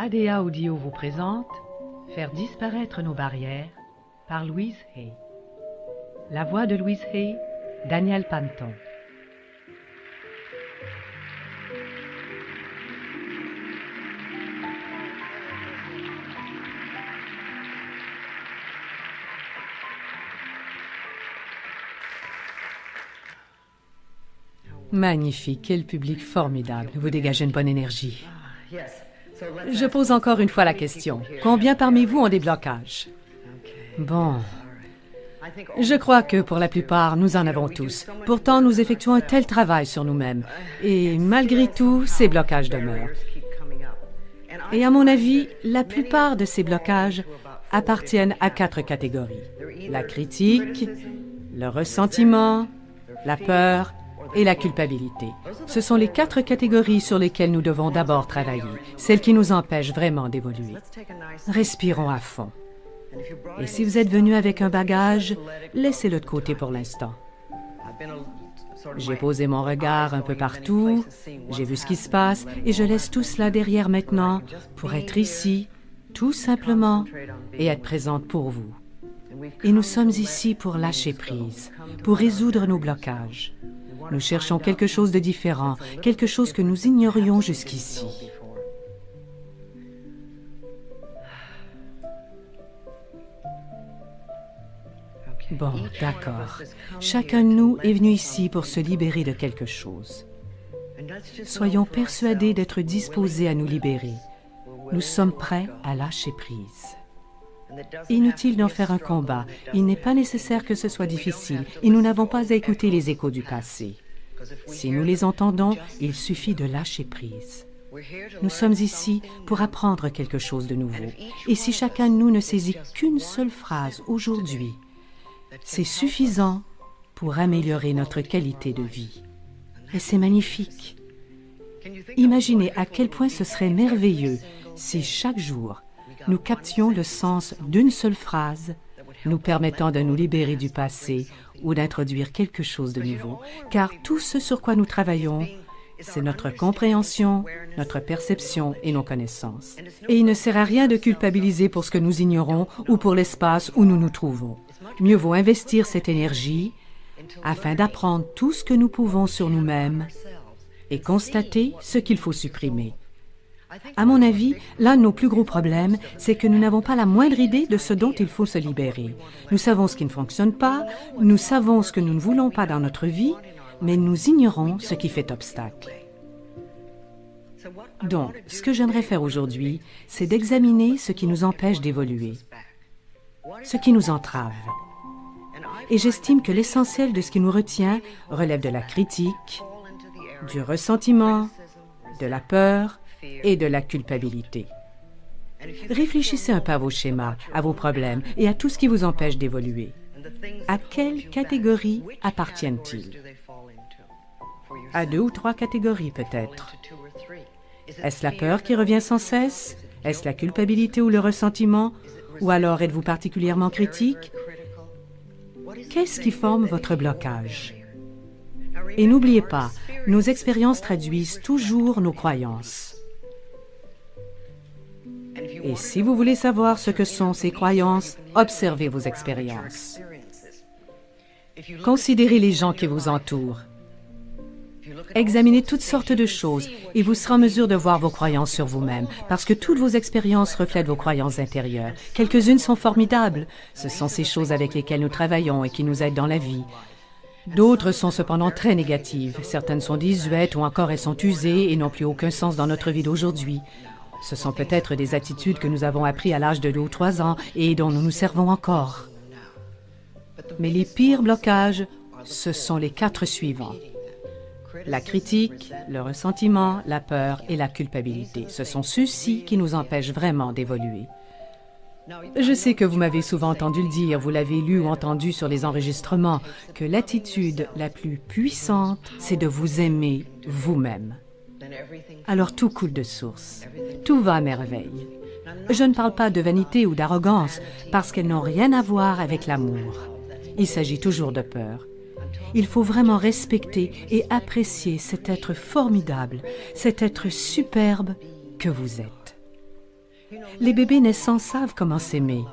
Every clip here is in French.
ADA Audio vous présente Faire disparaître nos barrières par Louise Hay. La voix de Louise Hay, Daniel Panton. Magnifique, quel public formidable. Vous dégagez une bonne énergie. Je pose encore une fois la question. Combien parmi vous ont des blocages? Bon. Je crois que pour la plupart, nous en avons tous. Pourtant, nous effectuons un tel travail sur nous-mêmes. Et malgré tout, ces blocages demeurent. Et à mon avis, la plupart de ces blocages appartiennent à 4 catégories. La critique, le ressentiment, la peur et la culpabilité. Ce sont les 4 catégories sur lesquelles nous devons d'abord travailler, celles qui nous empêchent vraiment d'évoluer. Respirons à fond. Et si vous êtes venu avec un bagage, laissez-le de côté pour l'instant. J'ai posé mon regard un peu partout, j'ai vu ce qui se passe et je laisse tout cela derrière maintenant pour être ici, tout simplement, et être présente pour vous. Et nous sommes ici pour lâcher prise, pour résoudre nos blocages. Nous cherchons quelque chose de différent, quelque chose que nous ignorions jusqu'ici. Bon, d'accord. Chacun de nous est venu ici pour se libérer de quelque chose. Soyons persuadés d'être disposés à nous libérer. Nous sommes prêts à lâcher prise. Inutile d'en faire un combat. Il n'est pas nécessaire que ce soit difficile et nous n'avons pas à écouter les échos du passé. Si nous les entendons, il suffit de lâcher prise. Nous sommes ici pour apprendre quelque chose de nouveau. Et si chacun de nous ne saisit qu'une seule phrase aujourd'hui, c'est suffisant pour améliorer notre qualité de vie. Et c'est magnifique. Imaginez à quel point ce serait merveilleux si chaque jour, nous captions le sens d'une seule phrase, nous permettant de nous libérer du passé ou d'introduire quelque chose de nouveau. Car tout ce sur quoi nous travaillons, c'est notre compréhension, notre perception et nos connaissances. Et il ne sert à rien de culpabiliser pour ce que nous ignorons ou pour l'espace où nous nous trouvons. Mieux vaut investir cette énergie afin d'apprendre tout ce que nous pouvons sur nous-mêmes et constater ce qu'il faut supprimer. À mon avis, l'un de nos plus gros problèmes, c'est que nous n'avons pas la moindre idée de ce dont il faut se libérer. Nous savons ce qui ne fonctionne pas, nous savons ce que nous ne voulons pas dans notre vie, mais nous ignorons ce qui fait obstacle. Donc, ce que j'aimerais faire aujourd'hui, c'est d'examiner ce qui nous empêche d'évoluer, ce qui nous entrave. Et j'estime que l'essentiel de ce qui nous retient relève de la critique, du ressentiment, de la peur et de la culpabilité. Réfléchissez un peu à vos schémas, à vos problèmes et à tout ce qui vous empêche d'évoluer. À quelle catégorie appartiennent-ils? À 2 ou 3 catégories peut-être. Est-ce la peur qui revient sans cesse? Est-ce la culpabilité ou le ressentiment? Ou alors êtes-vous particulièrement critique? Qu'est-ce qui forme votre blocage? Et n'oubliez pas, nos expériences traduisent toujours nos croyances. Et si vous voulez savoir ce que sont ces croyances, observez vos expériences. Considérez les gens qui vous entourent. Examinez toutes sortes de choses et vous serez en mesure de voir vos croyances sur vous-même, parce que toutes vos expériences reflètent vos croyances intérieures. Quelques-unes sont formidables. Ce sont ces choses avec lesquelles nous travaillons et qui nous aident dans la vie. D'autres sont cependant très négatives. Certaines sont désuètes ou encore elles sont usées et n'ont plus aucun sens dans notre vie d'aujourd'hui. Ce sont peut-être des attitudes que nous avons apprises à l'âge de 2 ou 3 ans et dont nous nous servons encore. Mais les pires blocages, ce sont les 4 suivants. La critique, le ressentiment, la peur et la culpabilité. Ce sont ceux-ci qui nous empêchent vraiment d'évoluer. Je sais que vous m'avez souvent entendu le dire, vous l'avez lu ou entendu sur les enregistrements, que l'attitude la plus puissante, c'est de vous aimer vous-même. Alors tout coule de source, tout va à merveille. Je ne parle pas de vanité ou d'arrogance, parce qu'elles n'ont rien à voir avec l'amour. Il s'agit toujours de peur. Il faut vraiment respecter et apprécier cet être formidable, cet être superbe que vous êtes. Les bébés naissants savent comment s'aimer.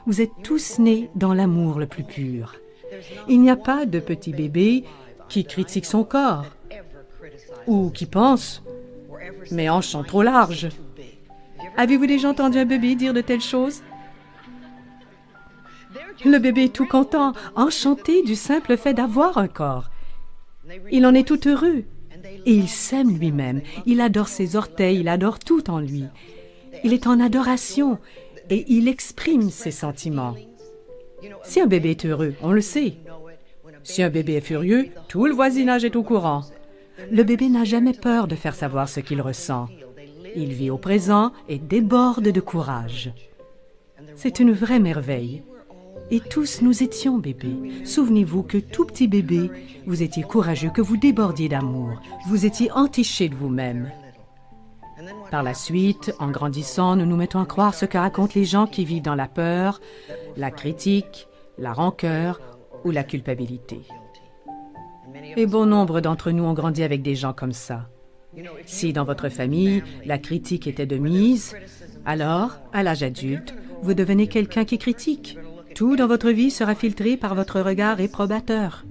Vous êtes tous nés dans l'amour le plus pur. Il n'y a pas de petit bébé qui critique son corps ou qui pense « mes hanches sont trop larges ». Avez-vous déjà entendu un bébé dire de telles choses? Le bébé est tout content, enchanté du simple fait d'avoir un corps. Il en est tout heureux et il s'aime lui-même. Il adore ses orteils, il adore tout en lui. Il est en adoration et il exprime ses sentiments. Si un bébé est heureux, on le sait. Si un bébé est furieux, tout le voisinage est au courant. Le bébé n'a jamais peur de faire savoir ce qu'il ressent. Il vit au présent et déborde de courage. C'est une vraie merveille. Et tous nous étions bébés. Souvenez-vous que tout petit bébé, vous étiez courageux, que vous débordiez d'amour. Vous étiez entiché de vous-même. Par la suite, en grandissant, nous nous mettons à croire ce que racontent les gens qui vivent dans la peur, la critique, la rancœur ou la culpabilité. Et bon nombre d'entre nous ont grandi avec des gens comme ça. Si dans votre famille, la critique était de mise, alors, à l'âge adulte, vous devenez quelqu'un qui critique. Tout dans votre vie sera filtré par votre regard réprobateur.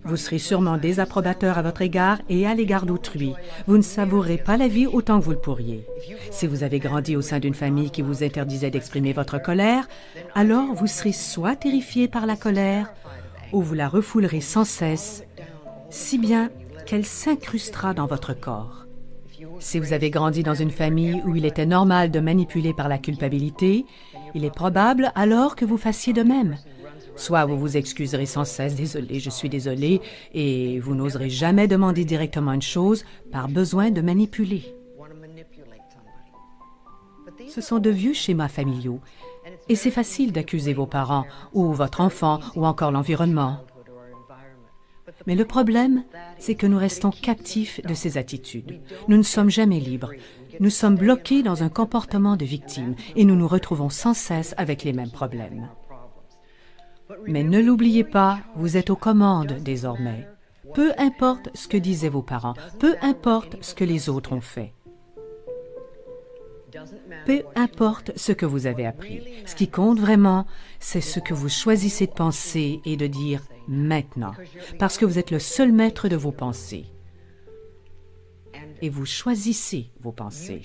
Vous serez sûrement désapprobateur à votre égard et à l'égard d'autrui. Vous ne savourez pas la vie autant que vous le pourriez. Si vous avez grandi au sein d'une famille qui vous interdisait d'exprimer votre colère, alors vous serez soit terrifié par la colère, ou vous la refoulerez sans cesse, si bien qu'elle s'incrustera dans votre corps. Si vous avez grandi dans une famille où il était normal de manipuler par la culpabilité, il est probable alors que vous fassiez de même. Soit vous vous excuserez sans cesse « Désolé, je suis désolé » et vous n'oserez jamais demander directement une chose par besoin de manipuler. Ce sont de vieux schémas familiaux et c'est facile d'accuser vos parents ou votre enfant ou encore l'environnement. Mais le problème, c'est que nous restons captifs de ces attitudes. Nous ne sommes jamais libres. Nous sommes bloqués dans un comportement de victime et nous nous retrouvons sans cesse avec les mêmes problèmes. Mais ne l'oubliez pas, vous êtes aux commandes désormais. Peu importe ce que disaient vos parents, peu importe ce que les autres ont fait. Peu importe ce que vous avez appris. Ce qui compte vraiment, c'est ce que vous choisissez de penser et de dire maintenant, parce que vous êtes le seul maître de vos pensées. Et vous choisissez vos pensées.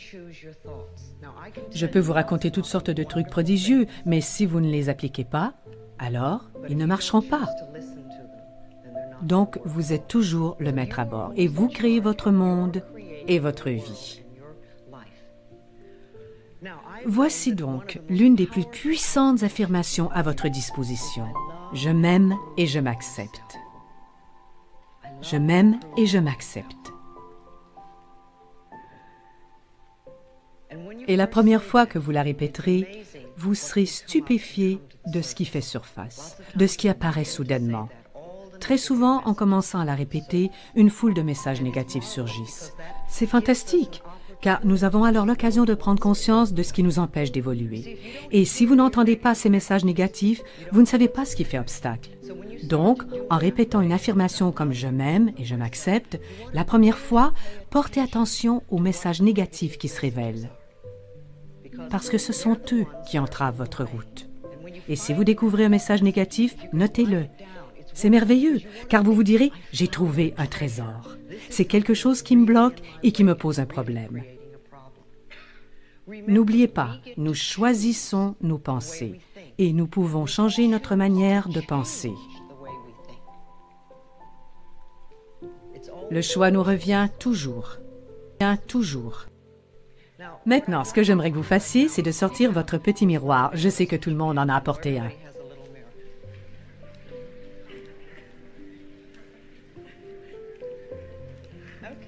Je peux vous raconter toutes sortes de trucs prodigieux, mais si vous ne les appliquez pas, alors ils ne marcheront pas. Donc, vous êtes toujours le maître à bord et vous créez votre monde et votre vie. Voici donc l'une des plus puissantes affirmations à votre disposition. Je m'aime et je m'accepte. Je m'aime et je m'accepte. Et la première fois que vous la répéterez, vous serez stupéfié de ce qui fait surface, de ce qui apparaît soudainement. Très souvent, en commençant à la répéter, une foule de messages négatifs surgissent. C'est fantastique, car nous avons alors l'occasion de prendre conscience de ce qui nous empêche d'évoluer. Et si vous n'entendez pas ces messages négatifs, vous ne savez pas ce qui fait obstacle. Donc, en répétant une affirmation comme « je m'aime et je m'accepte », la première fois, portez attention aux messages négatifs qui se révèlent. Parce que ce sont eux qui entravent votre route. Et si vous découvrez un message négatif, notez-le. C'est merveilleux, car vous vous direz « j'ai trouvé un trésor ». C'est quelque chose qui me bloque et qui me pose un problème. N'oubliez pas, nous choisissons nos pensées et nous pouvons changer notre manière de penser. Le choix nous revient toujours. Maintenant, ce que j'aimerais que vous fassiez, c'est de sortir votre petit miroir. Je sais que tout le monde en a apporté un.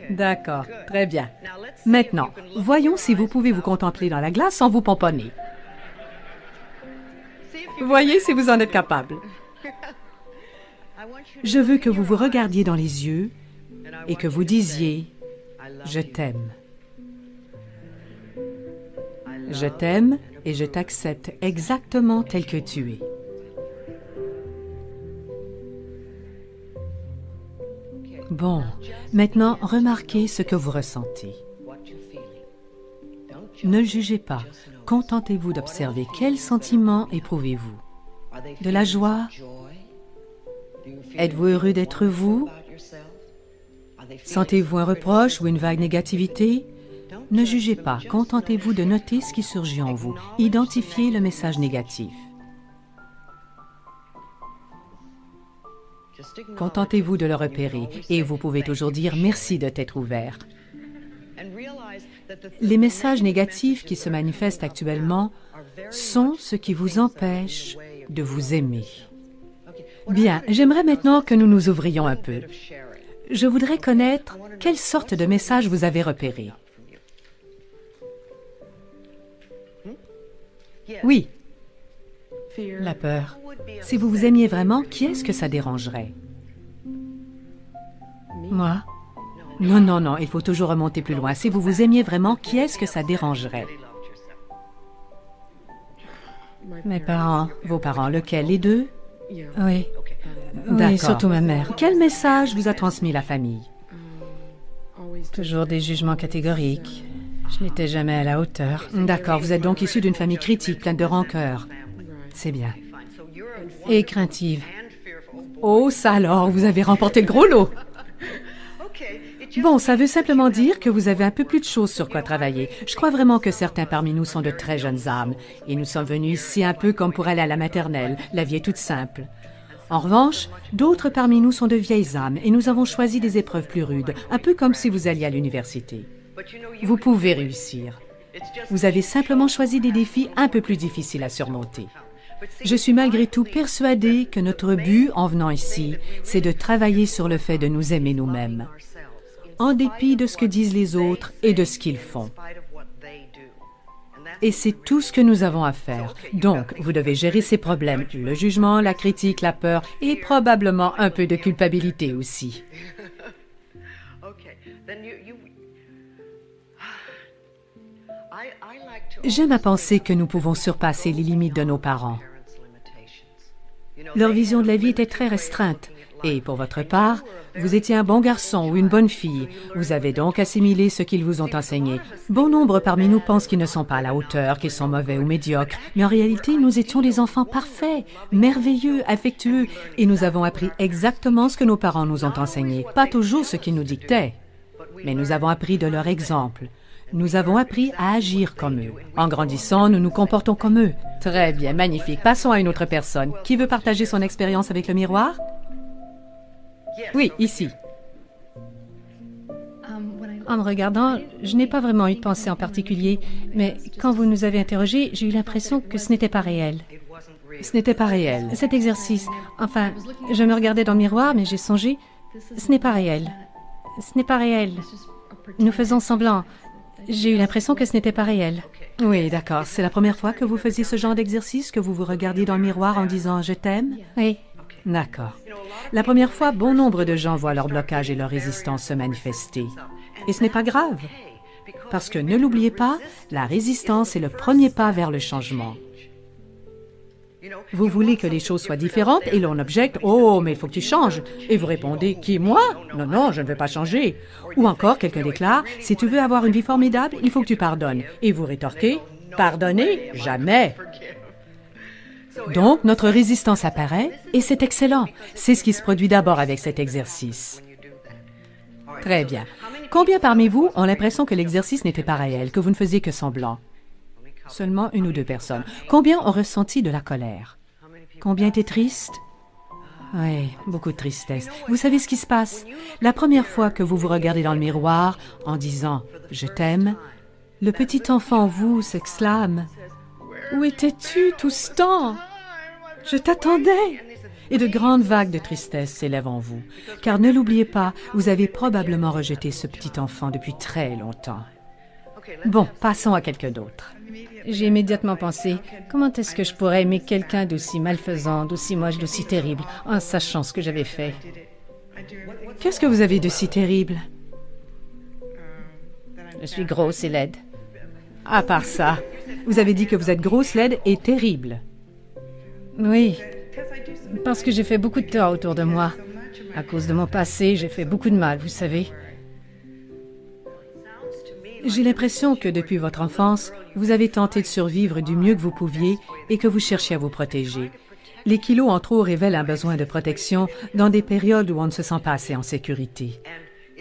D'accord, très bien. Maintenant, voyons si vous pouvez vous contempler dans la glace sans vous pomponner. Voyez si vous en êtes capable. Je veux que vous vous regardiez dans les yeux et que vous disiez « Je t'aime ». Je t'aime et je t'accepte exactement tel que tu es. Bon, maintenant, remarquez ce que vous ressentez. Ne jugez pas. Contentez-vous d'observer quels sentiments éprouvez-vous. De la joie? Êtes-vous heureux d'être vous? Sentez-vous un reproche ou une vague négativité? Ne jugez pas. Contentez-vous de noter ce qui surgit en vous. Identifiez le message négatif. Contentez-vous de le repérer et vous pouvez toujours dire merci de t'être ouvert. Les messages négatifs qui se manifestent actuellement sont ce qui vous empêche de vous aimer. Bien, j'aimerais maintenant que nous nous ouvrions un peu. Je voudrais connaître quelle sorte de message vous avez repéré. Oui, la peur. Si vous vous aimiez vraiment, qui est-ce que ça dérangerait? Moi? Non, non, non, il faut toujours remonter plus loin. Si vous vous aimiez vraiment, qui est-ce que ça dérangerait? Mes parents. Vos parents, lequel? Les deux? Oui. D'accord. Surtout ma mère. Quel message vous a transmis la famille? Toujours des jugements catégoriques. Je n'étais jamais à la hauteur. D'accord, vous êtes donc issu d'une famille critique, pleine de rancœur. C'est bien. Et craintive. Oh, ça alors, vous avez remporté le gros lot. Bon, ça veut simplement dire que vous avez un peu plus de choses sur quoi travailler. Je crois vraiment que certains parmi nous sont de très jeunes âmes. Et nous sommes venus ici un peu comme pour aller à la maternelle. La vie est toute simple. En revanche, d'autres parmi nous sont de vieilles âmes et nous avons choisi des épreuves plus rudes, un peu comme si vous alliez à l'université. Vous pouvez réussir. Vous avez simplement choisi des défis un peu plus difficiles à surmonter. Je suis malgré tout persuadée que notre but en venant ici, c'est de travailler sur le fait de nous aimer nous-mêmes, en dépit de ce que disent les autres et de ce qu'ils font. Et c'est tout ce que nous avons à faire. Donc, vous devez gérer ces problèmes, le jugement, la critique, la peur et probablement un peu de culpabilité aussi. J'aime à penser que nous pouvons surpasser les limites de nos parents. Leur vision de la vie était très restreinte. Et pour votre part, vous étiez un bon garçon ou une bonne fille. Vous avez donc assimilé ce qu'ils vous ont enseigné. Bon nombre parmi nous pensent qu'ils ne sont pas à la hauteur, qu'ils sont mauvais ou médiocres. Mais en réalité, nous étions des enfants parfaits, merveilleux, affectueux. Et nous avons appris exactement ce que nos parents nous ont enseigné. Pas toujours ce qu'ils nous dictaient. Mais nous avons appris de leur exemple. Nous avons appris à agir comme eux. En grandissant, nous nous comportons comme eux. Très bien, magnifique. Passons à une autre personne. Qui veut partager son expérience avec le miroir? Oui, ici. En me regardant, je n'ai pas vraiment eu de pensée en particulier, mais quand vous nous avez interrogés, j'ai eu l'impression que ce n'était pas réel. Ce n'était pas réel. Cet exercice, enfin, je me regardais dans le miroir, mais j'ai songé, ce n'est pas réel. Ce n'est pas réel. Nous faisons semblant. J'ai eu l'impression que ce n'était pas réel. Oui, d'accord. C'est la première fois que vous faisiez ce genre d'exercice, que vous vous regardiez dans le miroir en disant « je t'aime » ? Oui. D'accord. La première fois, bon nombre de gens voient leur blocage et leur résistance se manifester. Et ce n'est pas grave. Parce que, ne l'oubliez pas, la résistance est le premier pas vers le changement. Vous voulez que les choses soient différentes et l'on objecte « Oh, mais il faut que tu changes !» Et vous répondez « Qui, moi? Non, non, je ne veux pas changer. » Ou encore, quelqu'un déclare « Si tu veux avoir une vie formidable, il faut que tu pardonnes. » Et vous rétorquez « Pardonner? Jamais !» Donc, notre résistance apparaît et c'est excellent. C'est ce qui se produit d'abord avec cet exercice. Très bien. Combien parmi vous ont l'impression que l'exercice n'était pas réel, que vous ne faisiez que semblant? Seulement une ou deux personnes. Combien ont ressenti de la colère? Combien étaient tristes? Oui, beaucoup de tristesse. Vous savez ce qui se passe? La première fois que vous vous regardez dans le miroir en disant « Je t'aime », le petit enfant en vous s'exclame « Où étais-tu tout ce temps? Je t'attendais !» Et de grandes vagues de tristesse s'élèvent en vous. Car ne l'oubliez pas, vous avez probablement rejeté ce petit enfant depuis très longtemps. Bon, passons à quelqu'un d'autre. J'ai immédiatement pensé, comment est-ce que je pourrais aimer quelqu'un d'aussi malfaisant, d'aussi moche, d'aussi terrible, en sachant ce que j'avais fait? Qu'est-ce que vous avez de si terrible? Je suis grosse et laide. À part ça, vous avez dit que vous êtes grosse, laide et terrible. Oui, parce que j'ai fait beaucoup de tort autour de moi. À cause de mon passé, j'ai fait beaucoup de mal, vous savez. J'ai l'impression que depuis votre enfance, vous avez tenté de survivre du mieux que vous pouviez et que vous cherchiez à vous protéger. Les kilos en trop révèlent un besoin de protection dans des périodes où on ne se sent pas assez en sécurité.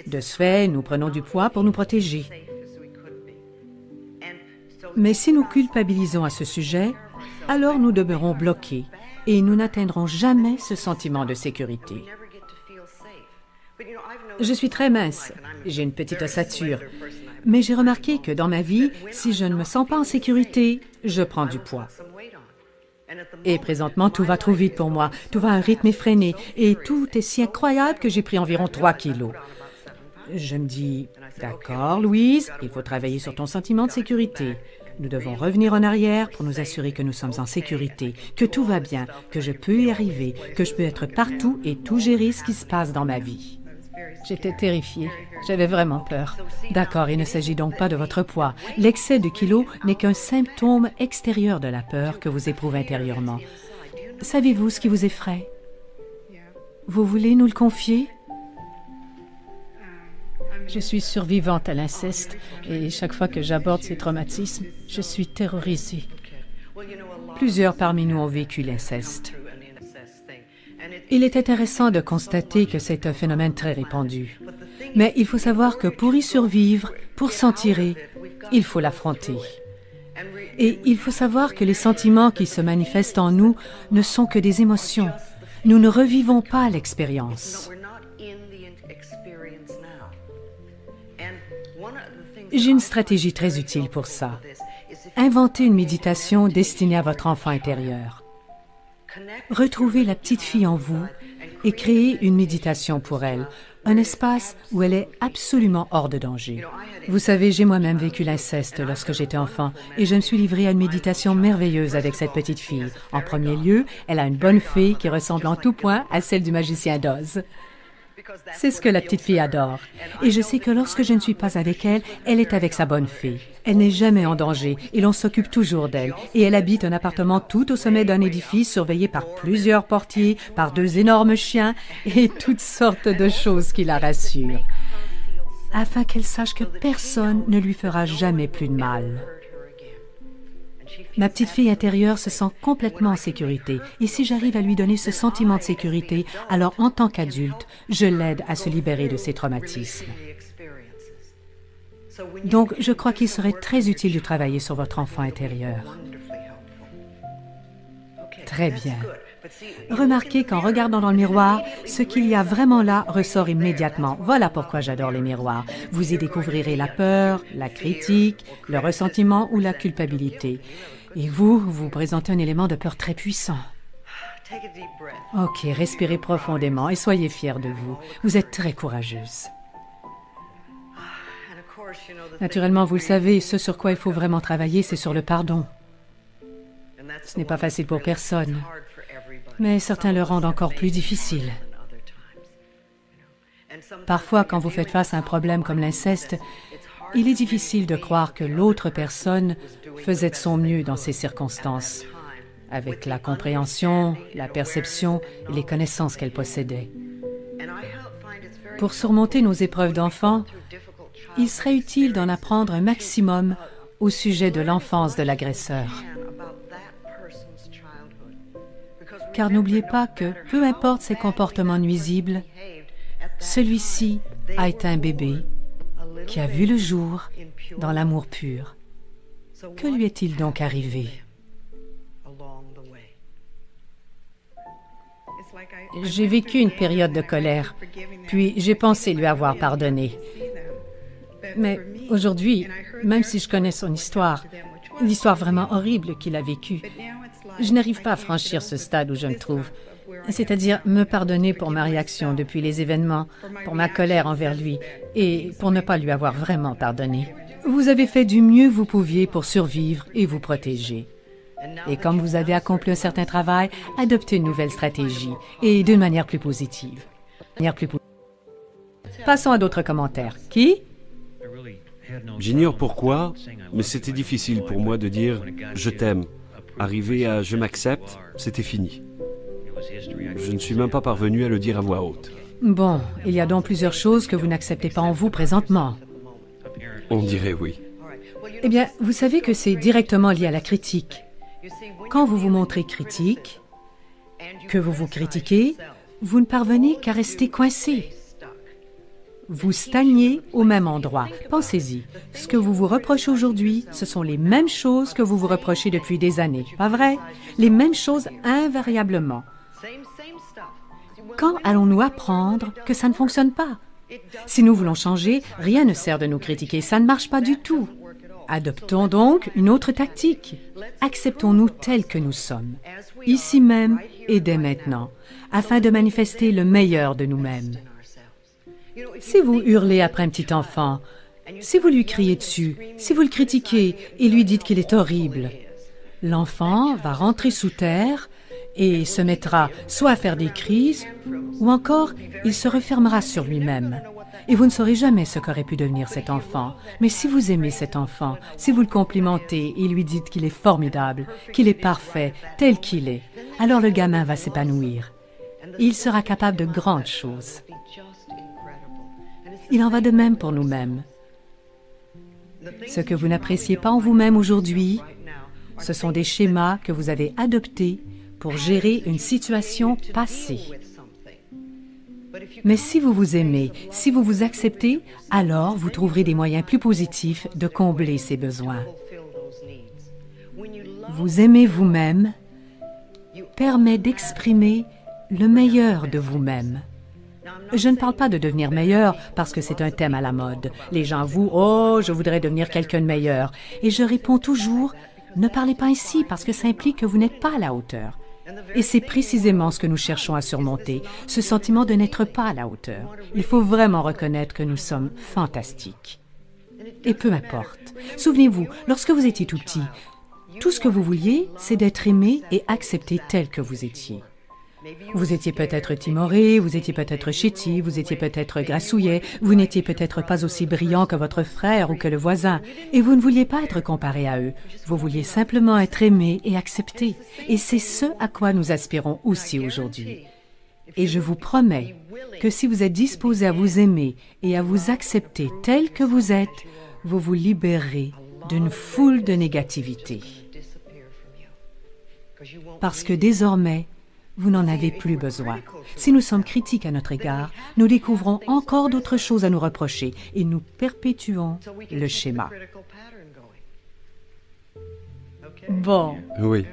De ce fait, nous prenons du poids pour nous protéger. Mais si nous culpabilisons à ce sujet, alors nous demeurons bloqués et nous n'atteindrons jamais ce sentiment de sécurité. Je suis très mince, j'ai une petite ossature, mais j'ai remarqué que dans ma vie, si je ne me sens pas en sécurité, je prends du poids. Et présentement, tout va trop vite pour moi, tout va à un rythme effréné et tout est si incroyable que j'ai pris environ 3 kilos. Je me dis, d'accord, Louise, il faut travailler sur ton sentiment de sécurité. Nous devons revenir en arrière pour nous assurer que nous sommes en sécurité, que tout va bien, que je peux y arriver, que je peux être partout et tout gérer ce qui se passe dans ma vie. J'étais terrifiée. J'avais vraiment peur. D'accord, il ne s'agit donc pas de votre poids. L'excès de kilos n'est qu'un symptôme extérieur de la peur que vous éprouvez intérieurement. Savez-vous ce qui vous effraie? Vous voulez nous le confier? Je suis survivante à l'inceste et chaque fois que j'aborde ces traumatismes, je suis terrorisée. Plusieurs parmi nous ont vécu l'inceste. Il est intéressant de constater que c'est un phénomène très répandu. Mais il faut savoir que pour y survivre, pour s'en tirer, il faut l'affronter. Et il faut savoir que les sentiments qui se manifestent en nous ne sont que des émotions. Nous ne revivons pas l'expérience. J'ai une stratégie très utile pour ça. Inventez une méditation destinée à votre enfant intérieur. Retrouvez la petite fille en vous et créez une méditation pour elle, un espace où elle est absolument hors de danger. Vous savez, j'ai moi-même vécu l'inceste lorsque j'étais enfant et je me suis livrée à une méditation merveilleuse avec cette petite fille. En premier lieu, elle a une bonne fée qui ressemble en tout point à celle du magicien d'Oz. C'est ce que la petite fille adore. Et je sais que lorsque je ne suis pas avec elle, elle est avec sa bonne fée. Elle n'est jamais en danger et l'on s'occupe toujours d'elle. Et elle habite un appartement tout au sommet d'un édifice surveillé par plusieurs portiers, par 2 énormes chiens et toutes sortes de choses qui la rassurent. Afin qu'elle sache que personne ne lui fera jamais plus de mal. Ma petite fille intérieure se sent complètement en sécurité et si j'arrive à lui donner ce sentiment de sécurité, alors en tant qu'adulte, je l'aide à se libérer de ses traumatismes. Donc, je crois qu'il serait très utile de travailler sur votre enfant intérieur. Très bien. Remarquez qu'en regardant dans le miroir, ce qu'il y a vraiment là ressort immédiatement. Voilà pourquoi j'adore les miroirs. Vous y découvrirez la peur, la critique, le ressentiment ou la culpabilité. Et vous présentez un élément de peur très puissant. Ok, respirez profondément et soyez fiers de vous. Vous êtes très courageuse. Naturellement, vous le savez, ce sur quoi il faut vraiment travailler, c'est sur le pardon. Ce n'est pas facile pour personne, mais certains le rendent encore plus difficile. Parfois, quand vous faites face à un problème comme l'inceste, il est difficile de croire que l'autre personne faisait de son mieux dans ces circonstances, avec la compréhension, la perception et les connaissances qu'elle possédait. Pour surmonter nos épreuves d'enfant, il serait utile d'en apprendre un maximum au sujet de l'enfance de l'agresseur. Car n'oubliez pas que, peu importe ses comportements nuisibles, celui-ci a été un bébé qui a vu le jour dans l'amour pur. Que lui est-il donc arrivé? J'ai vécu une période de colère, puis j'ai pensé lui avoir pardonné. Mais aujourd'hui, même si je connais son histoire, l'histoire vraiment horrible qu'il a vécue, je n'arrive pas à franchir ce stade où je me trouve, c'est-à-dire me pardonner pour ma réaction depuis les événements, pour ma colère envers lui et pour ne pas lui avoir vraiment pardonné. Vous avez fait du mieux que vous pouviez pour survivre et vous protéger. Et comme vous avez accompli un certain travail, adoptez une nouvelle stratégie et d'une manière plus positive. Passons à d'autres commentaires. Qui? J'ignore pourquoi, mais c'était difficile pour moi de dire « je t'aime ». Arrivé à « je m'accepte », c'était fini. Je ne suis même pas parvenu à le dire à voix haute. Bon, il y a donc plusieurs choses que vous n'acceptez pas en vous présentement. On dirait oui. Eh bien, vous savez que c'est directement lié à la critique. Quand vous vous montrez critique, que vous vous critiquez, vous ne parvenez qu'à rester coincé. Vous stagnez au même endroit. Pensez-y. Ce que vous vous reprochez aujourd'hui, ce sont les mêmes choses que vous vous reprochez depuis des années. Pas vrai? Les mêmes choses invariablement. Quand allons-nous apprendre que ça ne fonctionne pas? Si nous voulons changer, rien ne sert de nous critiquer. Ça ne marche pas du tout. Adoptons donc une autre tactique. Acceptons-nous tels que nous sommes, ici même et dès maintenant, afin de manifester le meilleur de nous-mêmes. Si vous hurlez après un petit enfant, si vous lui criez dessus, si vous le critiquez et lui dites qu'il est horrible, l'enfant va rentrer sous terre et se mettra soit à faire des crises, ou encore il se refermera sur lui-même. Et vous ne saurez jamais ce qu'aurait pu devenir cet enfant. Mais si vous aimez cet enfant, si vous le complimentez et lui dites qu'il est formidable, qu'il est parfait, tel qu'il est, alors le gamin va s'épanouir. Et il sera capable de grandes choses. Il en va de même pour nous-mêmes. Ce que vous n'appréciez pas en vous-même aujourd'hui, ce sont des schémas que vous avez adoptés pour gérer une situation passée. Mais si vous vous aimez, si vous vous acceptez, alors vous trouverez des moyens plus positifs de combler ces besoins. Vous aimer vous-même permet d'exprimer le meilleur de vous-même. Je ne parle pas de devenir meilleur parce que c'est un thème à la mode. Les gens avouent « Oh, je voudrais devenir quelqu'un de meilleur ». Et je réponds toujours « Ne parlez pas ainsi parce que ça implique que vous n'êtes pas à la hauteur ». Et c'est précisément ce que nous cherchons à surmonter, ce sentiment de n'être pas à la hauteur. Il faut vraiment reconnaître que nous sommes fantastiques. Et peu importe. Souvenez-vous, lorsque vous étiez tout petit, tout ce que vous vouliez, c'est d'être aimé et accepté tel que vous étiez. Vous étiez peut-être timoré, vous étiez peut-être chétif, vous étiez peut-être grassouillet, vous n'étiez peut-être pas aussi brillant que votre frère ou que le voisin, et vous ne vouliez pas être comparé à eux. Vous vouliez simplement être aimé et accepté. Et c'est ce à quoi nous aspirons aussi aujourd'hui. Et je vous promets que si vous êtes disposé à vous aimer et à vous accepter tel que vous êtes, vous vous libérerez d'une foule de négativité. Parce que désormais, vous n'en avez plus besoin. Si nous sommes critiques à notre égard, nous découvrons encore d'autres choses à nous reprocher et nous perpétuons le schéma. Bon. Oui.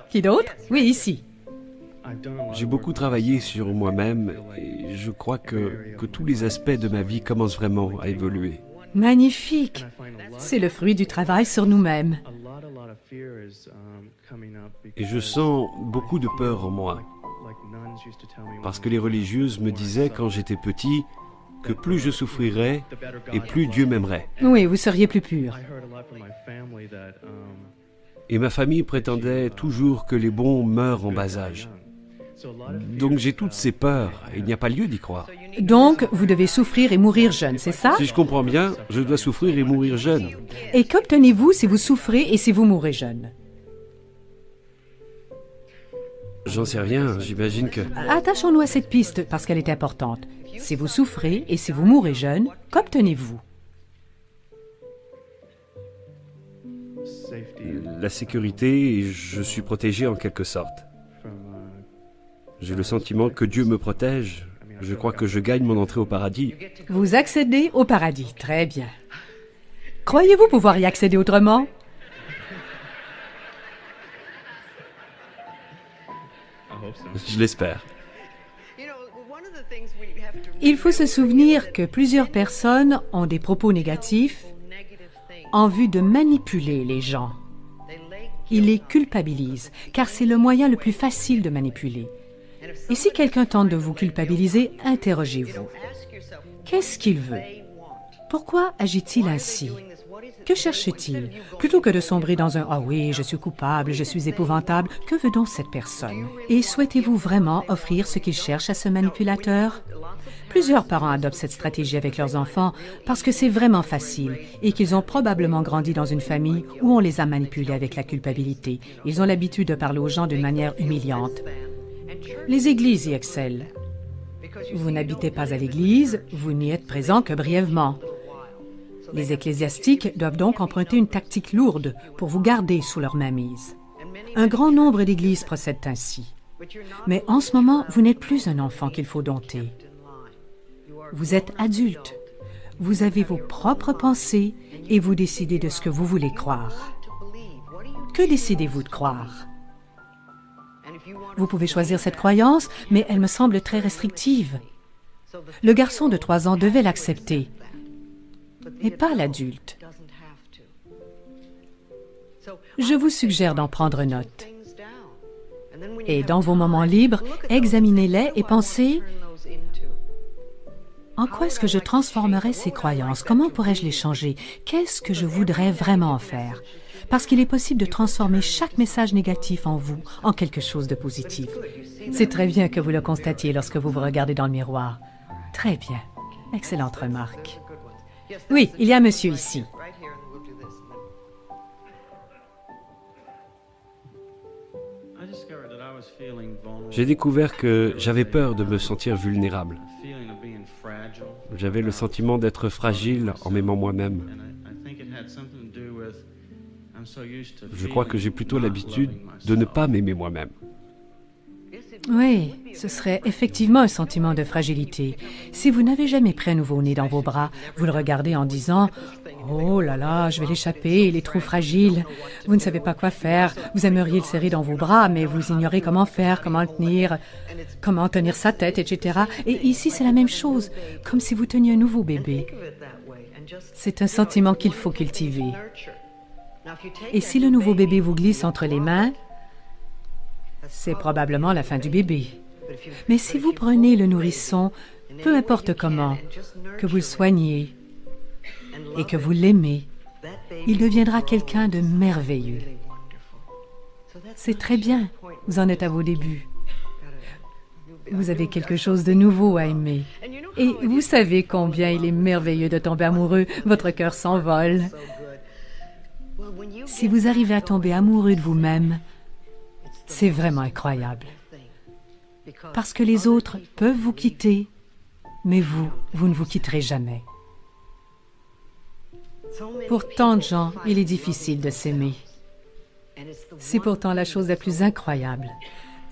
Qui d'autre? Oui, ici. J'ai beaucoup travaillé sur moi-même et je crois que tous les aspects de ma vie commencent vraiment à évoluer. Magnifique. C'est le fruit du travail sur nous-mêmes. Et je sens beaucoup de peur en moi. Parce que les religieuses me disaient quand j'étais petit que plus je souffrirais et plus Dieu m'aimerait. Oui, vous seriez plus pur. Et ma famille prétendait toujours que les bons meurent en bas âge. Donc j'ai toutes ces peurs et il n'y a pas lieu d'y croire. Donc, vous devez souffrir et mourir jeune, c'est ça? Si je comprends bien, je dois souffrir et mourir jeune. Et qu'obtenez-vous si vous souffrez et si vous mourrez jeune? J'en sais rien, j'imagine que... Attachons-nous à cette piste parce qu'elle est importante. Si vous souffrez et si vous mourrez jeune, qu'obtenez-vous? La sécurité et je suis protégé en quelque sorte. J'ai le sentiment que Dieu me protège. Je crois que je gagne mon entrée au paradis. Vous accédez au paradis, très bien. Croyez-vous pouvoir y accéder autrement? Je l'espère. Il faut se souvenir que plusieurs personnes ont des propos négatifs en vue de manipuler les gens. Ils les culpabilisent, car c'est le moyen le plus facile de manipuler. Et si quelqu'un tente de vous culpabiliser, interrogez-vous. Qu'est-ce qu'il veut? Pourquoi agit-il ainsi? Que cherche-t-il? Plutôt que de sombrer dans un « Ah oui, je suis coupable, je suis épouvantable », que veut donc cette personne? Et souhaitez-vous vraiment offrir ce qu'il cherche à ce manipulateur? Plusieurs parents adoptent cette stratégie avec leurs enfants parce que c'est vraiment facile et qu'ils ont probablement grandi dans une famille où on les a manipulés avec la culpabilité. Ils ont l'habitude de parler aux gens d'une manière humiliante. Les églises y excellent Vous n'habitez pas à l'église, vous n'y êtes présent que brièvement. Les ecclésiastiques doivent donc emprunter une tactique lourde pour vous garder sous leur mainmise. Un grand nombre d'églises procèdent ainsi. Mais en ce moment, vous n'êtes plus un enfant qu'il faut dompter. Vous êtes adulte. Vous avez vos propres pensées et vous décidez de ce que vous voulez croire. Que décidez-vous de croire? Vous pouvez choisir cette croyance, mais elle me semble très restrictive. Le garçon de 3 ans devait l'accepter, mais pas l'adulte. Je vous suggère d'en prendre note. Et dans vos moments libres, examinez-les et pensez: en quoi est-ce que je transformerais ces croyances? Comment pourrais-je les changer? Qu'est-ce que je voudrais vraiment en faire? Parce qu'il est possible de transformer chaque message négatif en vous en quelque chose de positif. C'est très bien que vous le constatiez lorsque vous vous regardez dans le miroir. Très bien. Excellente remarque. Oui, il y a un monsieur ici. J'ai découvert que j'avais peur de me sentir vulnérable. J'avais le sentiment d'être fragile en m'aimant moi-même. Je crois que j'ai plutôt l'habitude de ne pas m'aimer moi-même. Oui, ce serait effectivement un sentiment de fragilité. Si vous n'avez jamais pris un nouveau-né dans vos bras, vous le regardez en disant: « Oh là là, je vais l'échapper, il est trop fragile. » Vous ne savez pas quoi faire, vous aimeriez le serrer dans vos bras, mais vous ignorez comment faire, comment tenir sa tête, etc. Et ici, c'est la même chose, comme si vous teniez un nouveau bébé. C'est un sentiment qu'il faut cultiver. Et si le nouveau bébé vous glisse entre les mains, c'est probablement la fin du bébé. Mais si vous prenez le nourrisson, peu importe comment, que vous le soignez et que vous l'aimez, il deviendra quelqu'un de merveilleux. C'est très bien, vous en êtes à vos débuts. Vous avez quelque chose de nouveau à aimer. Et vous savez combien il est merveilleux de tomber amoureux, votre cœur s'envole. Si vous arrivez à tomber amoureux de vous-même, c'est vraiment incroyable. Parce que les autres peuvent vous quitter, mais vous ne vous quitterez jamais. Pour tant de gens, il est difficile de s'aimer. C'est pourtant la chose la plus incroyable.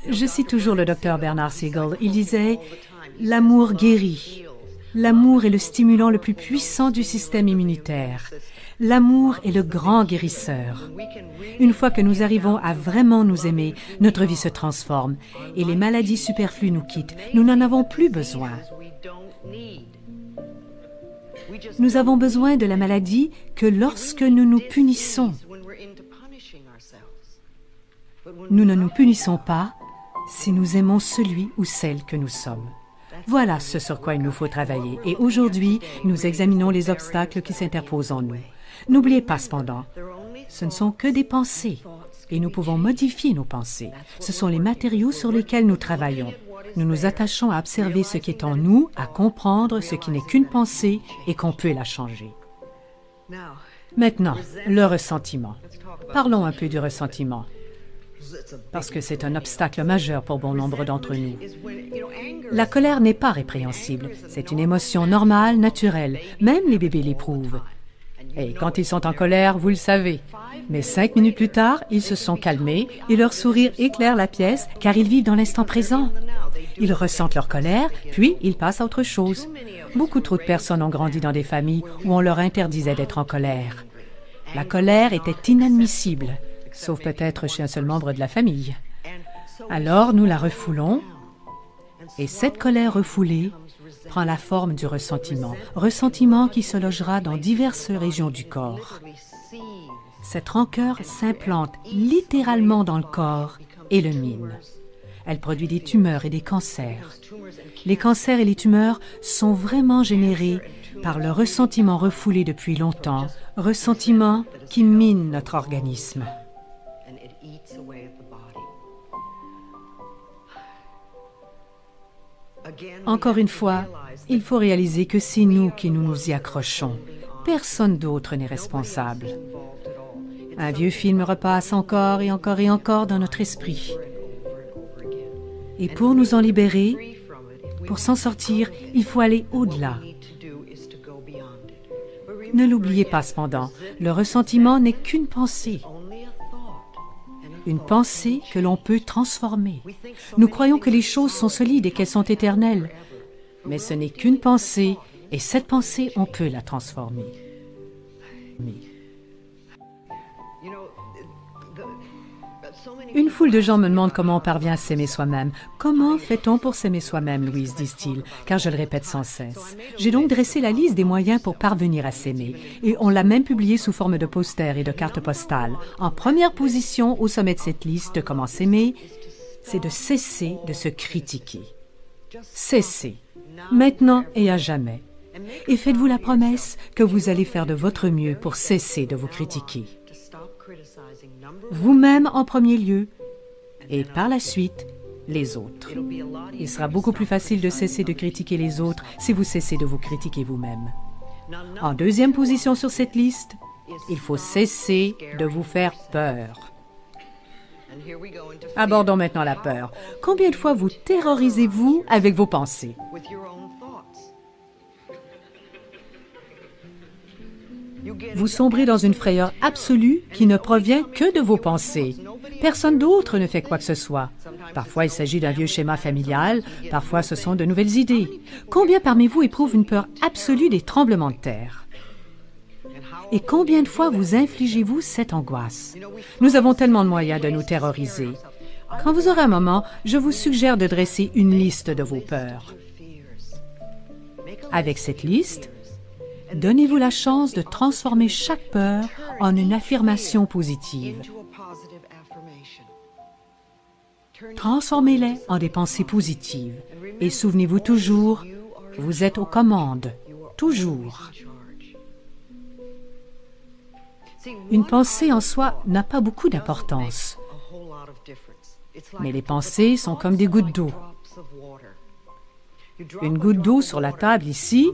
Je cite toujours le docteur Bernard Siegel. Il disait: « L'amour guérit. L'amour est le stimulant le plus puissant du système immunitaire. L'amour est le grand guérisseur. Une fois que nous arrivons à vraiment nous aimer, notre vie se transforme et les maladies superflues nous quittent. Nous n'en avons plus besoin. Nous avons besoin de la maladie que lorsque nous nous punissons. Nous ne nous punissons pas si nous aimons celui ou celle que nous sommes. Voilà ce sur quoi il nous faut travailler. Et aujourd'hui, nous examinons les obstacles qui s'interposent en nous. N'oubliez pas cependant, ce ne sont que des pensées et nous pouvons modifier nos pensées. Ce sont les matériaux sur lesquels nous travaillons. Nous nous attachons à observer ce qui est en nous, à comprendre ce qui n'est qu'une pensée et qu'on peut la changer. Maintenant, le ressentiment. Parlons un peu du ressentiment, parce que c'est un obstacle majeur pour bon nombre d'entre nous. La colère n'est pas répréhensible. C'est une émotion normale, naturelle. Même les bébés l'éprouvent. Et quand ils sont en colère, vous le savez. Mais 5 minutes plus tard, ils se sont calmés et leur sourire éclaire la pièce car ils vivent dans l'instant présent. Ils ressentent leur colère, puis ils passent à autre chose. Beaucoup trop de personnes ont grandi dans des familles où on leur interdisait d'être en colère. La colère était inadmissible, sauf peut-être chez un seul membre de la famille. Alors nous la refoulons, et cette colère refoulée prend la forme du ressentiment qui se logera dans diverses régions du corps. Cette rancœur s'implante littéralement dans le corps et le mine. Elle produit des tumeurs et des cancers. Les cancers et les tumeurs sont vraiment générés par le ressentiment refoulé depuis longtemps, ressentiment qui mine notre organisme. Encore une fois, il faut réaliser que c'est nous qui nous y accrochons. Personne d'autre n'est responsable. Un vieux film repasse encore et encore et encore dans notre esprit. Et pour nous en libérer, Pour s'en sortir, il faut aller au-delà. Ne l'oubliez pas cependant, le ressentiment n'est qu'une pensée. Une pensée que l'on peut transformer. Nous croyons que les choses sont solides et qu'elles sont éternelles. Mais ce n'est qu'une pensée, et cette pensée, on peut la transformer. Une foule de gens me demandent comment on parvient à s'aimer soi-même. Comment fait-on pour s'aimer soi-même, Louise, disent-ils, car je le répète sans cesse. J'ai donc dressé la liste des moyens pour parvenir à s'aimer, et on l'a même publié sous forme de posters et de cartes postales. En première position, au sommet de cette liste de comment s'aimer, c'est de cesser de se critiquer. Cessez, maintenant et à jamais. Et faites-vous la promesse que vous allez faire de votre mieux pour cesser de vous critiquer. Vous-même en premier lieu, et par la suite, les autres. Il sera beaucoup plus facile de cesser de critiquer les autres si vous cessez de vous critiquer vous-même. En deuxième position sur cette liste, il faut cesser de vous faire peur. Abordons maintenant la peur. Combien de fois vous terrorisez-vous avec vos pensées? Vous sombrez dans une frayeur absolue qui ne provient que de vos pensées. Personne d'autre ne fait quoi que ce soit. Parfois, il s'agit d'un vieux schéma familial, parfois ce sont de nouvelles idées. Combien parmi vous éprouvent une peur absolue des tremblements de terre? Et combien de fois vous infligez-vous cette angoisse? Nous avons tellement de moyens de nous terroriser. Quand vous aurez un moment, je vous suggère de dresser une liste de vos peurs. Avec cette liste, donnez-vous la chance de transformer chaque peur en une affirmation positive. Transformez-les en des pensées positives. Et souvenez-vous toujours, vous êtes aux commandes, toujours. Une pensée en soi n'a pas beaucoup d'importance. Mais les pensées sont comme des gouttes d'eau. Une goutte d'eau sur la table ici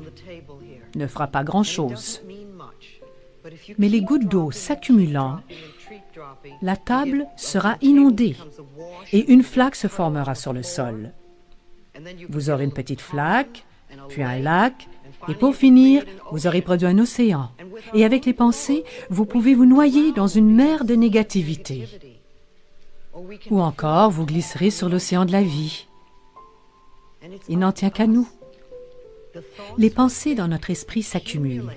ne fera pas grand-chose. Mais les gouttes d'eau s'accumulant, la table sera inondée et une flaque se formera sur le sol. Vous aurez une petite flaque, puis un lac, et pour finir, vous aurez produit un océan. Et avec les pensées, vous pouvez vous noyer dans une mer de négativité. Ou encore, vous glisserez sur l'océan de la vie. Il n'en tient qu'à nous. Les pensées dans notre esprit s'accumulent.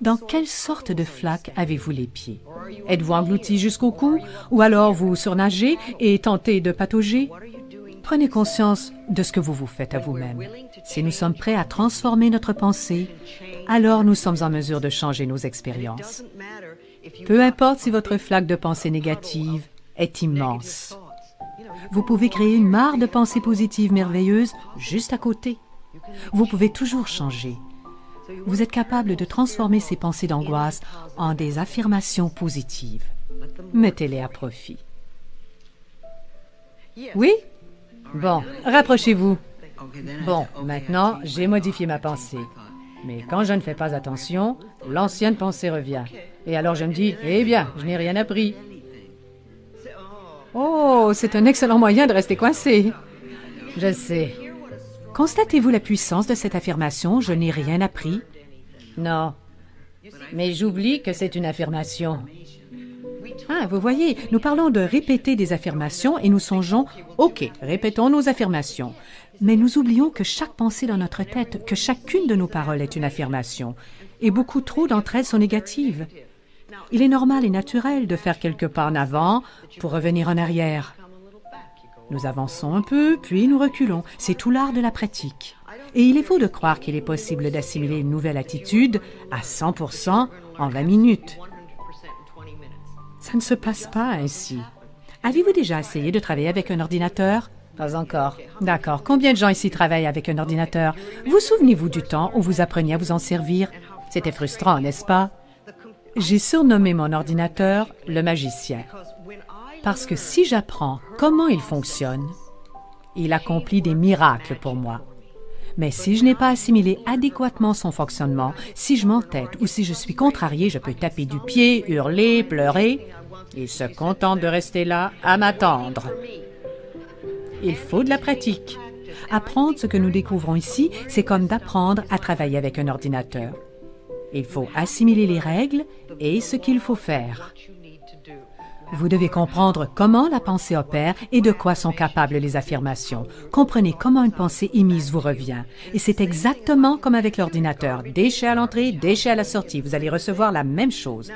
Dans quelle sorte de flaque avez-vous les pieds? Êtes-vous englouti jusqu'au cou? Ou alors vous surnagez et tentez de patauger? Prenez conscience de ce que vous vous faites à vous-même. Si nous sommes prêts à transformer notre pensée, alors nous sommes en mesure de changer nos expériences. Peu importe si votre flaque de pensée négative est immense. Vous pouvez créer une mare de pensées positives merveilleuses juste à côté. Vous pouvez toujours changer. Vous êtes capable de transformer ces pensées d'angoisse en des affirmations positives. Mettez-les à profit. Oui? Bon, rapprochez-vous. Bon, maintenant, j'ai modifié ma pensée. Mais quand je ne fais pas attention, l'ancienne pensée revient. Et alors je me dis, eh bien, je n'ai rien appris. Oh, c'est un excellent moyen de rester coincé. Je sais. Constatez-vous la puissance de cette affirmation, je n'ai rien appris? Non. Mais j'oublie que c'est une affirmation. Ah, vous voyez, nous parlons de répéter des affirmations et nous songeons, OK, répétons nos affirmations. Mais nous oublions que chaque pensée dans notre tête, que chacune de nos paroles est une affirmation. Et beaucoup trop d'entre elles sont négatives. Il est normal et naturel de faire quelques pas en avant pour revenir en arrière. Nous avançons un peu, puis nous reculons. C'est tout l'art de la pratique. Et il est faux de croire qu'il est possible d'assimiler une nouvelle attitude à 100% en 20 minutes. Ça ne se passe pas ainsi. Avez-vous déjà essayé de travailler avec un ordinateur? Pas encore. D'accord. Combien de gens ici travaillent avec un ordinateur? Vous souvenez-vous du temps où vous appreniez à vous en servir? C'était frustrant, n'est-ce pas? J'ai surnommé mon ordinateur le magicien. Parce que si j'apprends comment il fonctionne, il accomplit des miracles pour moi. Mais si je n'ai pas assimilé adéquatement son fonctionnement, si je m'entête ou si je suis contrarié, je peux taper du pied, hurler, pleurer. Il se contente de rester là à m'attendre. Il faut de la pratique. Apprendre ce que nous découvrons ici, c'est comme d'apprendre à travailler avec un ordinateur. Il faut assimiler les règles et ce qu'il faut faire. Vous devez comprendre comment la pensée opère et de quoi sont capables les affirmations. Comprenez comment une pensée émise vous revient. Et c'est exactement comme avec l'ordinateur. Déchet à l'entrée, déchet à la sortie. Vous allez recevoir la même chose.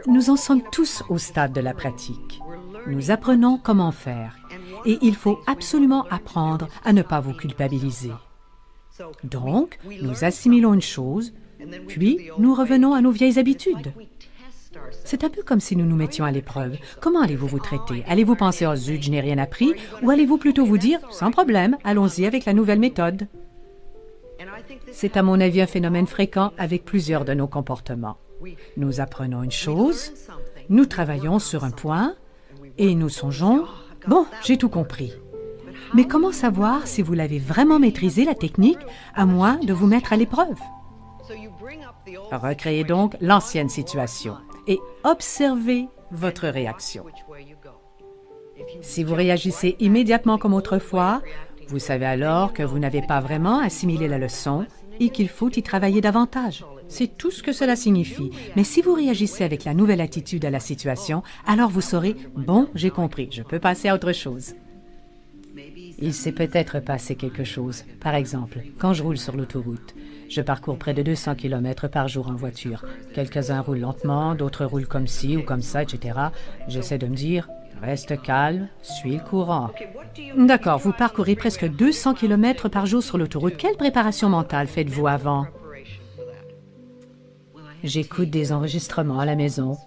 Nous en sommes tous au stade de la pratique. Nous apprenons comment faire. Et il faut absolument apprendre à ne pas vous culpabiliser. Donc, nous assimilons une chose, puis nous revenons à nos vieilles habitudes. C'est un peu comme si nous nous mettions à l'épreuve. Comment allez-vous vous traiter? Allez-vous penser « Oh zut, je n'ai rien appris » ou allez-vous plutôt vous dire « Sans problème, allons-y avec la nouvelle méthode ». C'est à mon avis un phénomène fréquent avec plusieurs de nos comportements. Nous apprenons une chose, nous travaillons sur un point et nous songeons « Bon, j'ai tout compris ». Mais comment savoir si vous l'avez vraiment maîtrisé, la technique, à moins de vous mettre à l'épreuve? Recréez donc l'ancienne situation et observez votre réaction. Si vous réagissez immédiatement comme autrefois, vous savez alors que vous n'avez pas vraiment assimilé la leçon et qu'il faut y travailler davantage. C'est tout ce que cela signifie. Mais si vous réagissez avec la nouvelle attitude à la situation, alors vous saurez « Bon, j'ai compris, je peux passer à autre chose ». Il s'est peut-être passé quelque chose. Par exemple, quand je roule sur l'autoroute, je parcours près de 200 km par jour en voiture. Quelques-uns roulent lentement, d'autres roulent comme ci ou comme ça, etc. J'essaie de me dire, reste calme, suis le courant. D'accord, vous parcourez presque 200 km par jour sur l'autoroute. Quelle préparation mentale faites-vous avant? J'écoute des enregistrements à la maison.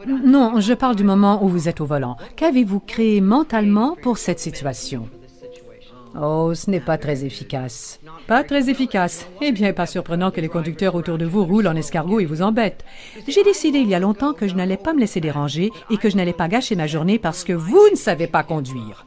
Non, je parle du moment où vous êtes au volant. Qu'avez-vous créé mentalement pour cette situation? Oh, ce n'est pas très efficace. Pas très efficace. Eh bien, pas surprenant que les conducteurs autour de vous roulent en escargot et vous embêtent. J'ai décidé il y a longtemps que je n'allais pas me laisser déranger et que je n'allais pas gâcher ma journée parce que vous ne savez pas conduire.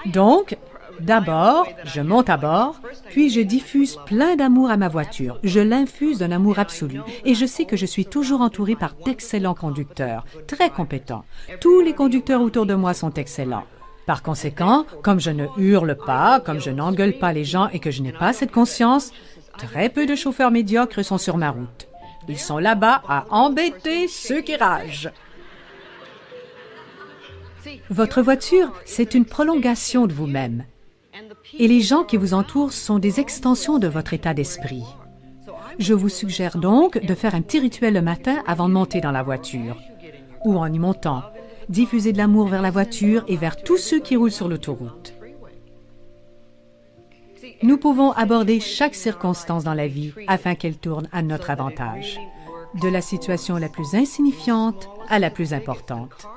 Donc, d'abord, je monte à bord, puis je diffuse plein d'amour à ma voiture. Je l'infuse d'un amour absolu et je sais que je suis toujours entouré par d'excellents conducteurs, très compétents. Tous les conducteurs autour de moi sont excellents. Par conséquent, comme je ne hurle pas, comme je n'engueule pas les gens et que je n'ai pas cette conscience, très peu de chauffeurs médiocres sont sur ma route. Ils sont là-bas à embêter ceux qui ragent. Votre voiture, c'est une prolongation de vous-même. Et les gens qui vous entourent sont des extensions de votre état d'esprit. Je vous suggère donc de faire un petit rituel le matin avant de monter dans la voiture. Ou en y montant. Diffusez de l'amour vers la voiture et vers tous ceux qui roulent sur l'autoroute. Nous pouvons aborder chaque circonstance dans la vie afin qu'elle tourne à notre avantage. De la situation la plus insignifiante à la plus importante.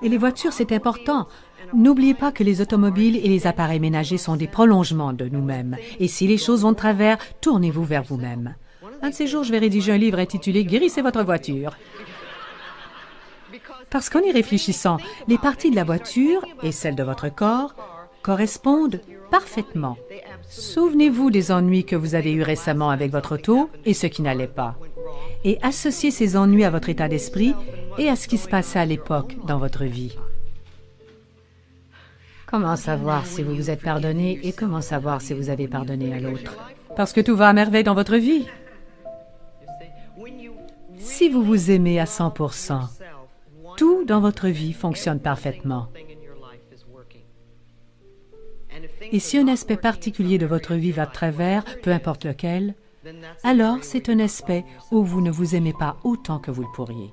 Et les voitures, c'est important. N'oubliez pas que les automobiles et les appareils ménagers sont des prolongements de nous-mêmes. Et si les choses vont de travers, tournez-vous vers vous-même. Un de ces jours, je vais rédiger un livre intitulé « Guérissez votre voiture ». Parce qu'en y réfléchissant, les parties de la voiture et celles de votre corps correspondent parfaitement. Souvenez-vous des ennuis que vous avez eus récemment avec votre auto et ce qui n'allait pas. Et associez ces ennuis à votre état d'esprit et à ce qui se passait à l'époque dans votre vie. Comment savoir si vous vous êtes pardonné et comment savoir si vous avez pardonné à l'autre? Parce que tout va à merveille dans votre vie. Si vous vous aimez à 100%, tout dans votre vie fonctionne parfaitement. Et si un aspect particulier de votre vie va de travers, peu importe lequel, alors c'est un aspect où vous ne vous aimez pas autant que vous le pourriez.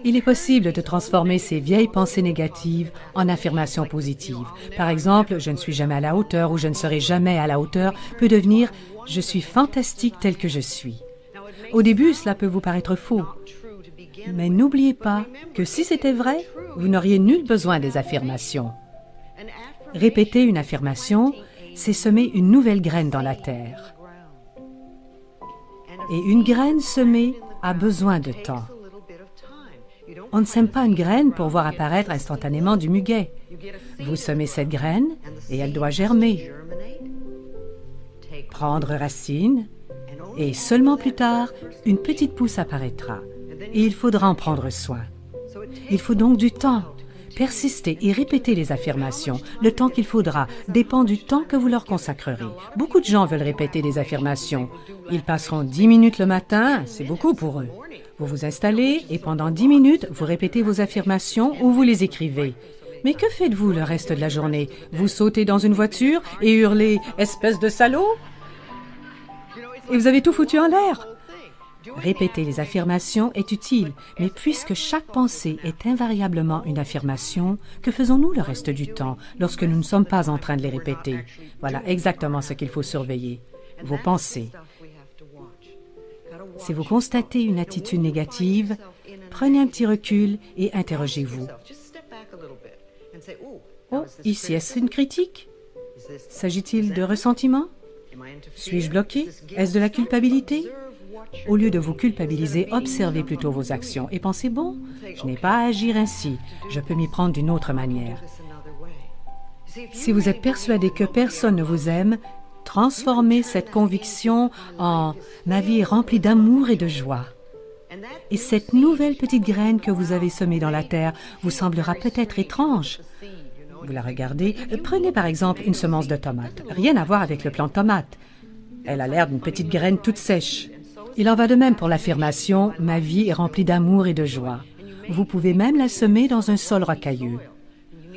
Il est possible de transformer ces vieilles pensées négatives en affirmations positives. Par exemple, « je ne suis jamais à la hauteur » ou « je ne serai jamais à la hauteur » peut devenir « je suis fantastique tel que je suis ». Au début, cela peut vous paraître faux. Mais n'oubliez pas que si c'était vrai, vous n'auriez nul besoin des affirmations. Répéter une affirmation, c'est semer une nouvelle graine dans la terre. Et une graine semée a besoin de temps. On ne sème pas une graine pour voir apparaître instantanément du muguet. Vous semez cette graine et elle doit germer, prendre racine, et seulement plus tard, une petite pousse apparaîtra. et il faudra en prendre soin. Il faut donc du temps. Persister et répéter les affirmations. Le temps qu'il faudra dépend du temps que vous leur consacrerez. Beaucoup de gens veulent répéter des affirmations. Ils passeront 10 minutes le matin, c'est beaucoup pour eux. Vous vous installez et pendant 10 minutes, vous répétez vos affirmations ou vous les écrivez. Mais que faites-vous le reste de la journée? Vous sautez dans une voiture et hurlez « Espèce de salaud !» et vous avez tout foutu en l'air. Répéter les affirmations est utile, mais puisque chaque pensée est invariablement une affirmation, que faisons-nous le reste du temps lorsque nous ne sommes pas en train de les répéter? Voilà exactement ce qu'il faut surveiller, vos pensées. Si vous constatez une attitude négative, prenez un petit recul et interrogez-vous. Oh, ici, est-ce une critique? S'agit-il de ressentiment? Suis-je bloqué? Est-ce de la culpabilité? Au lieu de vous culpabiliser, observez plutôt vos actions et pensez, bon, je n'ai pas à agir ainsi, je peux m'y prendre d'une autre manière. Si vous êtes persuadé que personne ne vous aime, transformez cette conviction en « ma vie est remplie d'amour et de joie ». Et cette nouvelle petite graine que vous avez semée dans la terre vous semblera peut-être étrange. Vous la regardez, prenez par exemple une semence de tomate, rien à voir avec le plant de tomate. Elle a l'air d'une petite graine toute sèche. Il en va de même pour l'affirmation « ma vie est remplie d'amour et de joie ». Vous pouvez même la semer dans un sol rocailleux.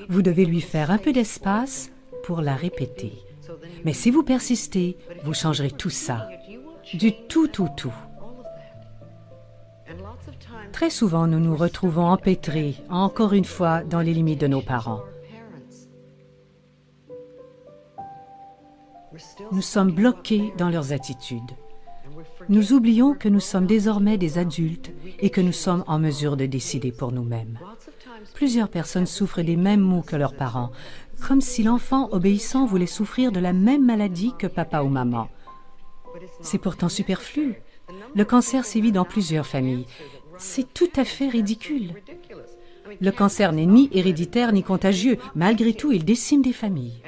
Vous devez lui faire un peu d'espace pour la répéter. Mais si vous persistez, vous changerez tout ça. Du tout. Très souvent, nous nous retrouvons empêtrés, encore une fois, dans les limites de nos parents. Nous sommes bloqués dans leurs attitudes. Nous oublions que nous sommes désormais des adultes et que nous sommes en mesure de décider pour nous-mêmes. Plusieurs personnes souffrent des mêmes maux que leurs parents, comme si l'enfant obéissant voulait souffrir de la même maladie que papa ou maman. C'est pourtant superflu. Le cancer sévit dans plusieurs familles. C'est tout à fait ridicule. Le cancer n'est ni héréditaire ni contagieux. Malgré tout, il décime des familles.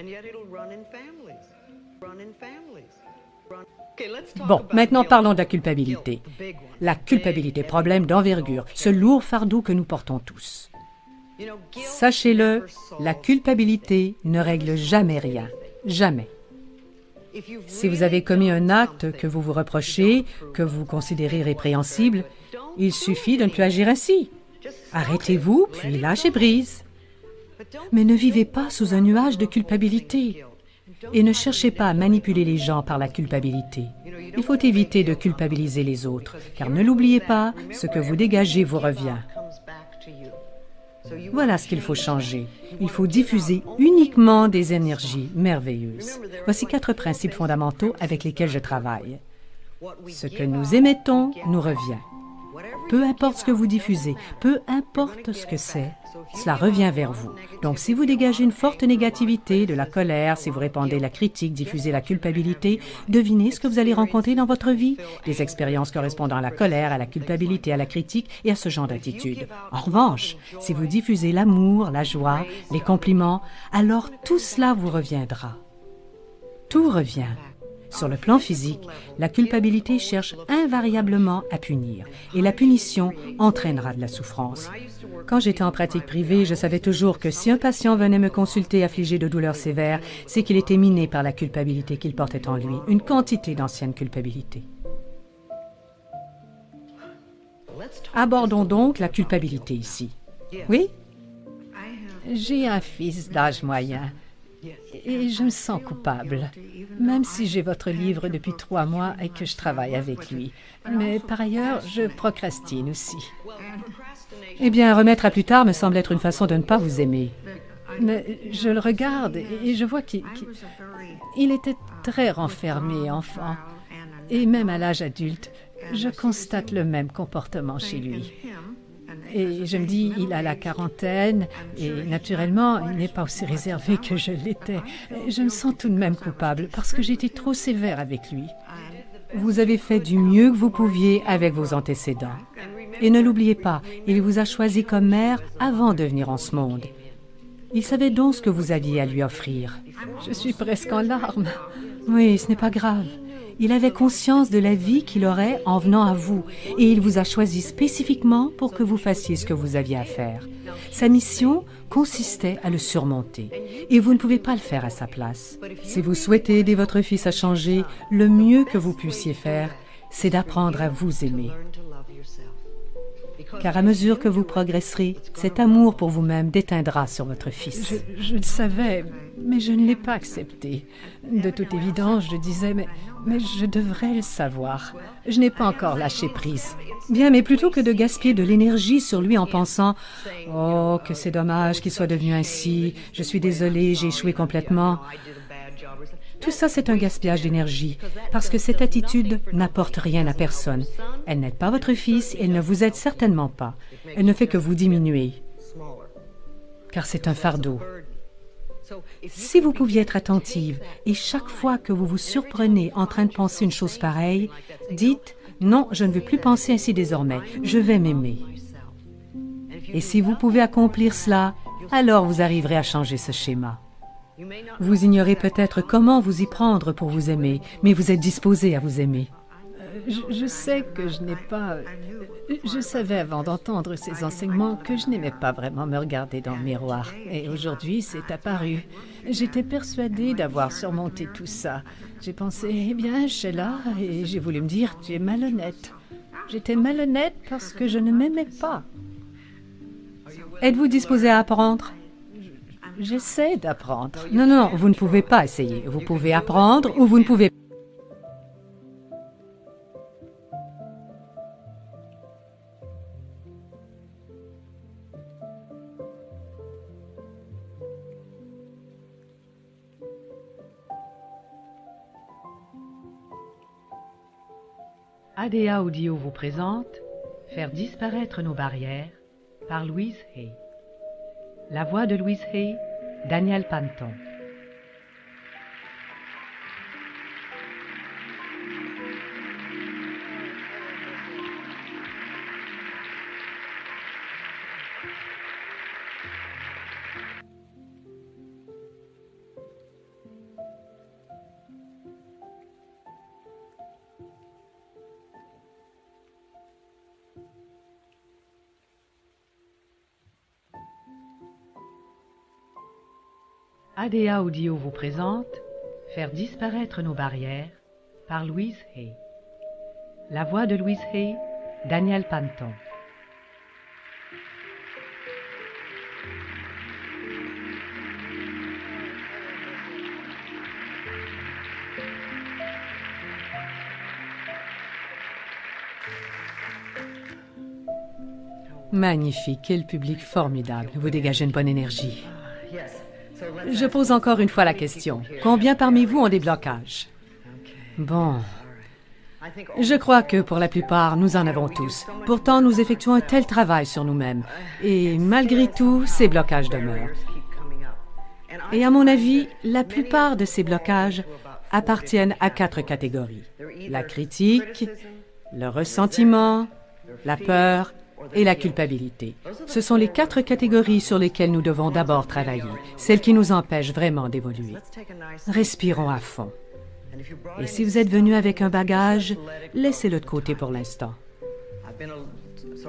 Bon, maintenant parlons de la culpabilité. La culpabilité, problème d'envergure, ce lourd fardeau que nous portons tous. Sachez-le, la culpabilité ne règle jamais rien. Jamais. Si vous avez commis un acte que vous vous reprochez, que vous considérez répréhensible, il suffit de ne plus agir ainsi. Arrêtez-vous, puis lâchez prise. Mais ne vivez pas sous un nuage de culpabilité. Et ne cherchez pas à manipuler les gens par la culpabilité. Il faut éviter de culpabiliser les autres, car ne l'oubliez pas, ce que vous dégagez vous revient. Voilà ce qu'il faut changer. Il faut diffuser uniquement des énergies merveilleuses. Voici 4 principes fondamentaux avec lesquels je travaille. Ce que nous émettons nous revient. Peu importe ce que vous diffusez, peu importe ce que c'est, cela revient vers vous. Donc, si vous dégagez une forte négativité, de la colère, si vous répandez la critique, diffusez la culpabilité, devinez ce que vous allez rencontrer dans votre vie. Des expériences correspondant à la colère, à la culpabilité, à la critique et à ce genre d'attitude. En revanche, si vous diffusez l'amour, la joie, les compliments, alors tout cela vous reviendra. Tout revient. Sur le plan physique, la culpabilité cherche invariablement à punir, et la punition entraînera de la souffrance. Quand j'étais en pratique privée, je savais toujours que si un patient venait me consulter affligé de douleurs sévères, c'est qu'il était miné par la culpabilité qu'il portait en lui, une quantité d'ancienne culpabilité. Abordons donc la culpabilité ici. Oui? J'ai un fils d'âge moyen. Et je me sens coupable, même si j'ai votre livre depuis 3 mois et que je travaille avec lui. Mais par ailleurs, je procrastine aussi. Eh bien, remettre à plus tard me semble être une façon de ne pas vous aimer. Mais je le regarde et je vois qu'il était très renfermé enfant. Et même à l'âge adulte, je constate le même comportement chez lui. Et je me dis, il a la quarantaine, et naturellement, il n'est pas aussi réservé que je l'étais. Je me sens tout de même coupable, parce que j'étais trop sévère avec lui. Vous avez fait du mieux que vous pouviez avec vos antécédents. Et ne l'oubliez pas, il vous a choisi comme mère avant de venir en ce monde. Il savait donc ce que vous aviez à lui offrir. Je suis presque en larmes. Oui, ce n'est pas grave. Il avait conscience de la vie qu'il aurait en venant à vous et il vous a choisi spécifiquement pour que vous fassiez ce que vous aviez à faire. Sa mission consistait à le surmonter et vous ne pouvez pas le faire à sa place. Si vous souhaitez aider votre fils à changer, le mieux que vous puissiez faire, c'est d'apprendre à vous aimer. Car à mesure que vous progresserez, cet amour pour vous-même déteindra sur votre fils. Je le savais, mais je ne l'ai pas accepté. De toute évidence, je disais, mais je devrais le savoir. Je n'ai pas encore lâché prise. Bien, mais plutôt que de gaspiller de l'énergie sur lui en pensant « Oh, que c'est dommage qu'il soit devenu ainsi, je suis désolée, j'ai échoué complètement », tout ça, c'est un gaspillage d'énergie, parce que cette attitude n'apporte rien à personne. Elle n'aide pas votre fils, et elle ne vous aide certainement pas. Elle ne fait que vous diminuer, car c'est un fardeau. Si vous pouviez être attentive, et chaque fois que vous vous surprenez en train de penser une chose pareille, dites « Non, je ne veux plus penser ainsi désormais, je vais m'aimer ». Et si vous pouvez accomplir cela, alors vous arriverez à changer ce schéma. Vous ignorez peut-être comment vous y prendre pour vous aimer, mais vous êtes disposé à vous aimer. Je sais que je n'ai pas... Je savais avant d'entendre ces enseignements que je n'aimais pas vraiment me regarder dans le miroir. Et aujourd'hui, c'est apparu. J'étais persuadée d'avoir surmonté tout ça. J'ai pensé, eh bien, Sheila, et j'ai voulu me dire, tu es malhonnête. J'étais malhonnête parce que je ne m'aimais pas. Êtes-vous disposé à apprendre? J'essaie d'apprendre. Non, vous ne pouvez pas essayer. Vous pouvez apprendre ou vous ne pouvez pas. ADA Audio vous présente Faire disparaître nos barrières par Louise Hay. La voix de Louise Hay, Daniel Panton. ADA Audio vous présente Faire disparaître nos barrières par Louise Hay. La voix de Louise Hay, Daniel Panton. Magnifique, quel public formidable. Vous dégagez une bonne énergie. Je pose encore une fois la question. Combien parmi vous ont des blocages? Bon. Je crois que pour la plupart, nous en avons tous. Pourtant, nous effectuons un tel travail sur nous-mêmes. Et malgré tout, ces blocages demeurent. Et à mon avis, la plupart de ces blocages appartiennent à 4 catégories. La critique, le ressentiment, la peur et la culpabilité. Ce sont les 4 catégories sur lesquelles nous devons d'abord travailler, celles qui nous empêchent vraiment d'évoluer. Respirons à fond. Et si vous êtes venu avec un bagage, laissez-le de côté pour l'instant.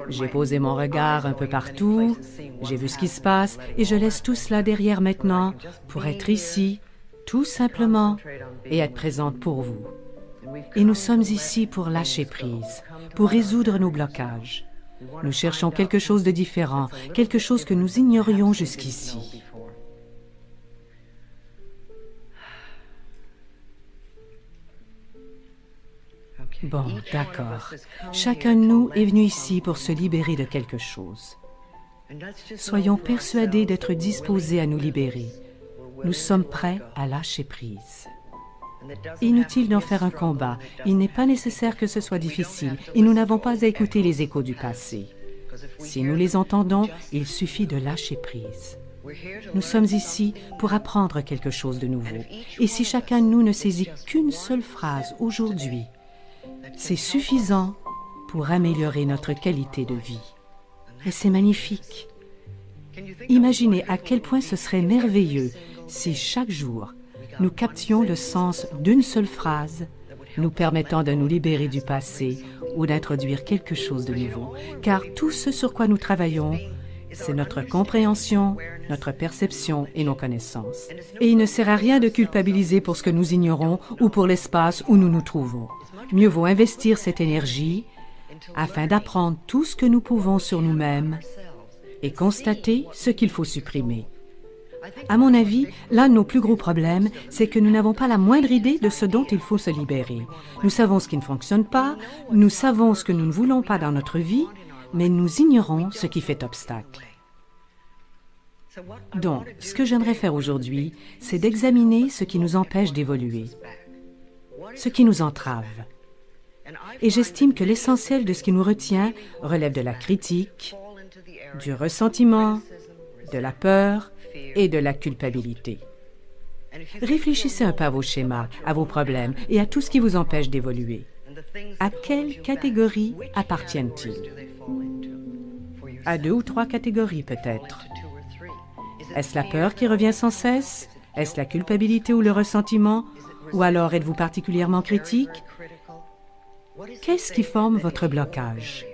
J'ai posé mon regard un peu partout, j'ai vu ce qui se passe et je laisse tout cela derrière maintenant pour être ici, tout simplement, et être présente pour vous. Et nous sommes ici pour lâcher prise, pour résoudre nos blocages. Nous cherchons quelque chose de différent, quelque chose que nous ignorions jusqu'ici. Bon, d'accord. Chacun de nous est venu ici pour se libérer de quelque chose. Soyons persuadés d'être disposés à nous libérer. Nous sommes prêts à lâcher prise. Inutile d'en faire un combat. Il n'est pas nécessaire que ce soit difficile et nous n'avons pas à écouter les échos du passé. Si nous les entendons, il suffit de lâcher prise. Nous sommes ici pour apprendre quelque chose de nouveau. Et si chacun de nous ne saisit qu'une seule phrase aujourd'hui, c'est suffisant pour améliorer notre qualité de vie. Et c'est magnifique. Imaginez à quel point ce serait merveilleux si chaque jour, nous captions le sens d'une seule phrase nous permettant de nous libérer du passé ou d'introduire quelque chose de nouveau. Car tout ce sur quoi nous travaillons, c'est notre compréhension, notre perception et nos connaissances. Et il ne sert à rien de culpabiliser pour ce que nous ignorons ou pour l'espace où nous nous trouvons. Mieux vaut investir cette énergie afin d'apprendre tout ce que nous pouvons sur nous-mêmes et constater ce qu'il faut supprimer. À mon avis, l'un de nos plus gros problèmes, c'est que nous n'avons pas la moindre idée de ce dont il faut se libérer. Nous savons ce qui ne fonctionne pas, nous savons ce que nous ne voulons pas dans notre vie, mais nous ignorons ce qui fait obstacle. Donc, ce que j'aimerais faire aujourd'hui, c'est d'examiner ce qui nous empêche d'évoluer, ce qui nous entrave. Et j'estime que l'essentiel de ce qui nous retient relève de la critique, du ressentiment, de la peur et de la culpabilité. Réfléchissez un peu à vos schémas, à vos problèmes et à tout ce qui vous empêche d'évoluer. À quelle catégorie appartiennent-ils? À 2 ou 3 catégories peut-être. Est-ce la peur qui revient sans cesse? Est-ce la culpabilité ou le ressentiment? Ou alors êtes-vous particulièrement critique? Qu'est-ce qui forme votre blocage?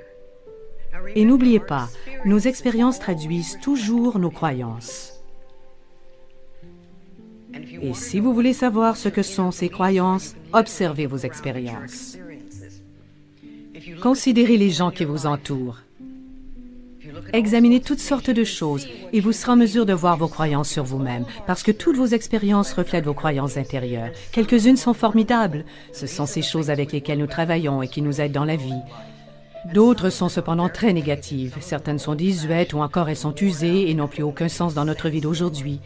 Et n'oubliez pas, nos expériences traduisent toujours nos croyances. Et si vous voulez savoir ce que sont ces croyances, observez vos expériences. Considérez les gens qui vous entourent. Examinez toutes sortes de choses et vous serez en mesure de voir vos croyances sur vous-même, parce que toutes vos expériences reflètent vos croyances intérieures. Quelques-unes sont formidables. Ce sont ces choses avec lesquelles nous travaillons et qui nous aident dans la vie. D'autres sont cependant très négatives. Certaines sont désuètes ou encore elles sont usées et n'ont plus aucun sens dans notre vie d'aujourd'hui.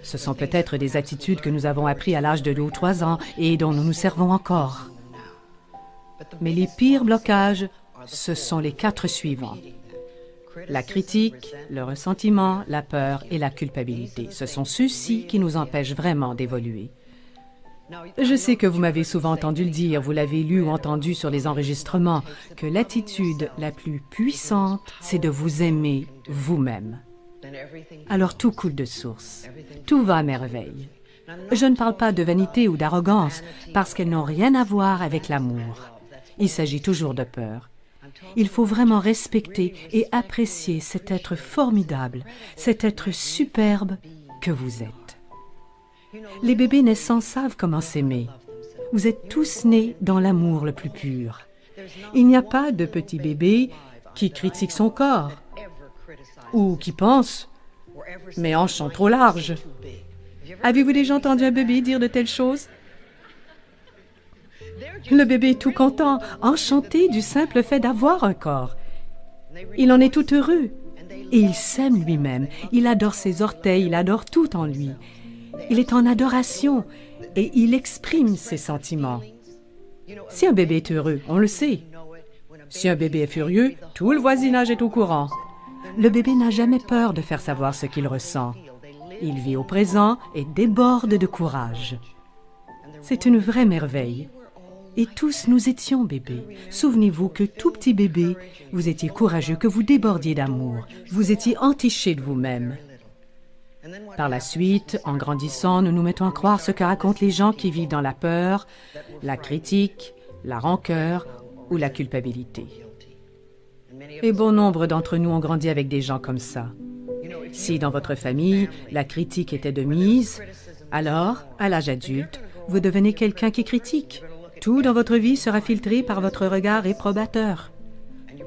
Ce sont peut-être des attitudes que nous avons apprises à l'âge de 2 ou 3 ans et dont nous nous servons encore. Mais les pires blocages, ce sont les 4 suivants. La critique, le ressentiment, la peur et la culpabilité. Ce sont ceux-ci qui nous empêchent vraiment d'évoluer. Je sais que vous m'avez souvent entendu le dire, vous l'avez lu ou entendu sur les enregistrements, que l'attitude la plus puissante, c'est de vous aimer vous-même. Alors tout coule de source, tout va à merveille. Je ne parle pas de vanité ou d'arrogance, parce qu'elles n'ont rien à voir avec l'amour. Il s'agit toujours de peur. Il faut vraiment respecter et apprécier cet être formidable, cet être superbe que vous êtes. Les bébés naissants savent comment s'aimer. Vous êtes tous nés dans l'amour le plus pur. Il n'y a pas de petit bébé qui critique son corps ou qui pense « mes hanches sont trop larges ». Avez-vous déjà entendu un bébé dire de telles choses? Le bébé est tout content, enchanté du simple fait d'avoir un corps. Il en est tout heureux et il s'aime lui-même. Il adore ses orteils, il adore tout en lui. Il est en adoration et il exprime ses sentiments. Si un bébé est heureux, on le sait. Si un bébé est furieux, tout le voisinage est au courant. Le bébé n'a jamais peur de faire savoir ce qu'il ressent. Il vit au présent et déborde de courage. C'est une vraie merveille. Et tous nous étions bébés. Souvenez-vous que tout petit bébé, vous étiez courageux, que vous débordiez d'amour. Vous étiez entiché de vous-même. Par la suite, en grandissant, nous nous mettons à croire ce que racontent les gens qui vivent dans la peur, la critique, la rancœur ou la culpabilité. Et bon nombre d'entre nous ont grandi avec des gens comme ça. Si dans votre famille, la critique était de mise, alors, à l'âge adulte, vous devenez quelqu'un qui critique. Tout dans votre vie sera filtré par votre regard réprobateur.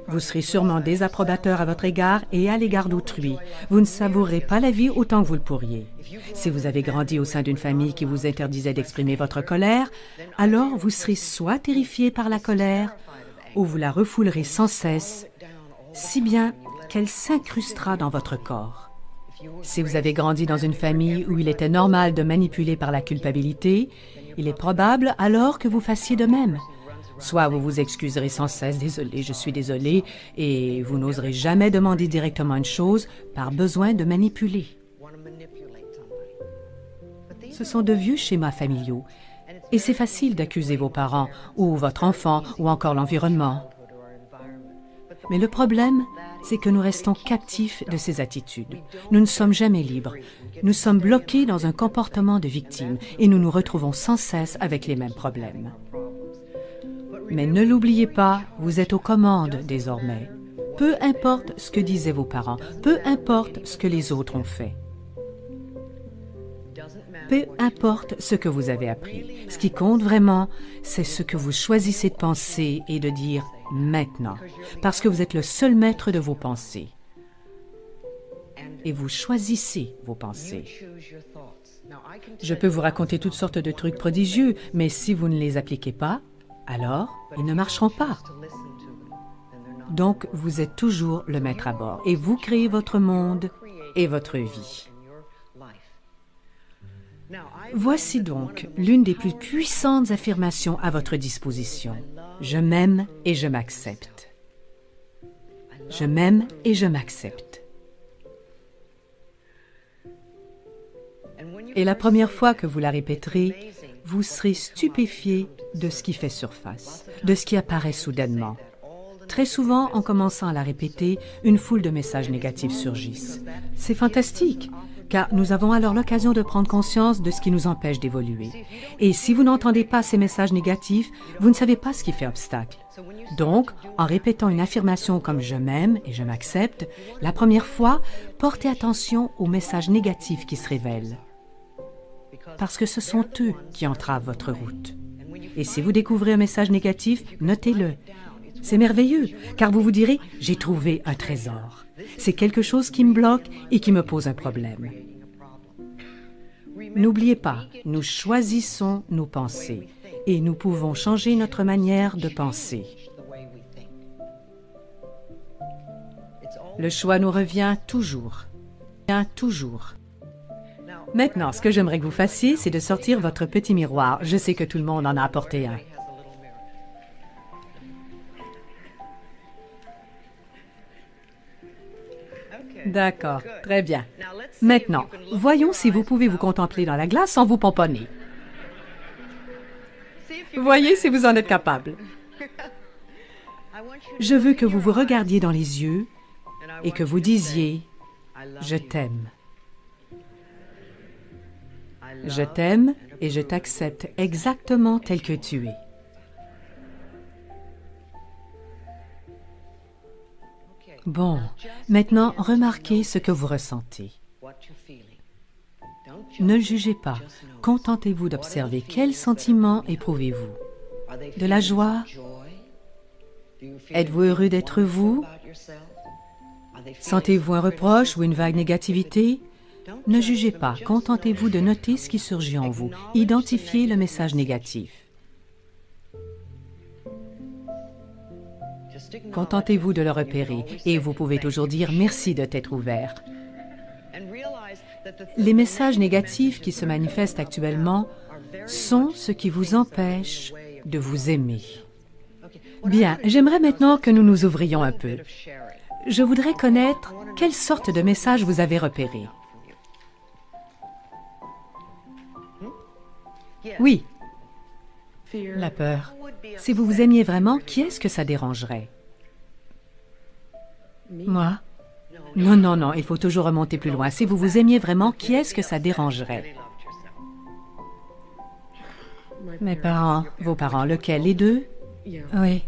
Vous serez sûrement désapprobateur à votre égard et à l'égard d'autrui. Vous ne savourez pas la vie autant que vous le pourriez. Si vous avez grandi au sein d'une famille qui vous interdisait d'exprimer votre colère, alors vous serez soit terrifié par la colère, ou vous la refoulerez sans cesse, si bien qu'elle s'incrustera dans votre corps. Si vous avez grandi dans une famille où il était normal de manipuler par la culpabilité, il est probable alors que vous fassiez de même. Soit vous vous excuserez sans cesse « Désolé, je suis désolé » et vous n'oserez jamais demander directement une chose par besoin de manipuler. Ce sont de vieux schémas familiaux et c'est facile d'accuser vos parents ou votre enfant ou encore l'environnement. Mais le problème, c'est que nous restons captifs de ces attitudes. Nous ne sommes jamais libres. Nous sommes bloqués dans un comportement de victime et nous nous retrouvons sans cesse avec les mêmes problèmes. Mais ne l'oubliez pas, vous êtes aux commandes désormais. Peu importe ce que disaient vos parents, peu importe ce que les autres ont fait. Peu importe ce que vous avez appris. Ce qui compte vraiment, c'est ce que vous choisissez de penser et de dire maintenant, parce que vous êtes le seul maître de vos pensées. Et vous choisissez vos pensées. Je peux vous raconter toutes sortes de trucs prodigieux, mais si vous ne les appliquez pas, alors ils ne marcheront pas. Donc, vous êtes toujours le maître à bord et vous créez votre monde et votre vie. Voici donc l'une des plus puissantes affirmations à votre disposition. Je m'aime et je m'accepte. Je m'aime et je m'accepte. Et la première fois que vous la répéterez, vous serez stupéfié de ce qui fait surface, de ce qui apparaît soudainement. Très souvent, en commençant à la répéter, une foule de messages négatifs surgissent. C'est fantastique, car nous avons alors l'occasion de prendre conscience de ce qui nous empêche d'évoluer. Et si vous n'entendez pas ces messages négatifs, vous ne savez pas ce qui fait obstacle. Donc, en répétant une affirmation comme « je m'aime et je m'accepte », la première fois, portez attention aux messages négatifs qui se révèlent. Parce que ce sont eux qui entravent votre route. Et si vous découvrez un message négatif, notez-le. C'est merveilleux, car vous vous direz « j'ai trouvé un trésor ». C'est quelque chose qui me bloque et qui me pose un problème. N'oubliez pas, nous choisissons nos pensées et nous pouvons changer notre manière de penser. Le choix nous revient toujours. Toujours. Maintenant, ce que j'aimerais que vous fassiez, c'est de sortir votre petit miroir. Je sais que tout le monde en a apporté un. D'accord, très bien. Maintenant, voyons si vous pouvez vous contempler dans la glace sans vous pomponner. Voyez si vous en êtes capable. Je veux que vous vous regardiez dans les yeux et que vous disiez « Je t'aime ». Je t'aime et je t'accepte exactement tel que tu es. Bon, maintenant, remarquez ce que vous ressentez. Ne le jugez pas. Contentez-vous d'observer quels sentiments éprouvez-vous. De la joie? Êtes-vous heureux d'être vous? Sentez-vous un reproche ou une vague négativité? Ne jugez pas. Contentez-vous de noter ce qui surgit en vous. Identifiez le message négatif. Contentez-vous de le repérer et vous pouvez toujours dire « merci de t'être ouvert ». Les messages négatifs qui se manifestent actuellement sont ce qui vous empêche de vous aimer. Bien, j'aimerais maintenant que nous nous ouvrions un peu. Je voudrais connaître quelle sorte de message vous avez repéré. Oui, la peur. Si vous vous aimiez vraiment, qui est-ce que ça dérangerait? Moi? Non, non, non, il faut toujours remonter plus loin. Si vous vous aimiez vraiment, qui est-ce que ça dérangerait? Mes parents. Vos parents, lequel? Les deux? Oui.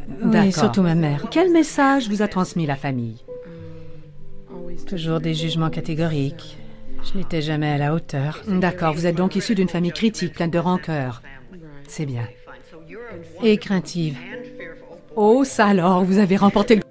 D'accord. Oui, surtout ma mère. Quel message vous a transmis la famille? Toujours des jugements catégoriques. Je n'étais jamais à la hauteur. D'accord, vous êtes donc issu d'une famille critique, pleine de rancœur. C'est bien. Et craintive. Oh, ça alors, vous avez remporté le...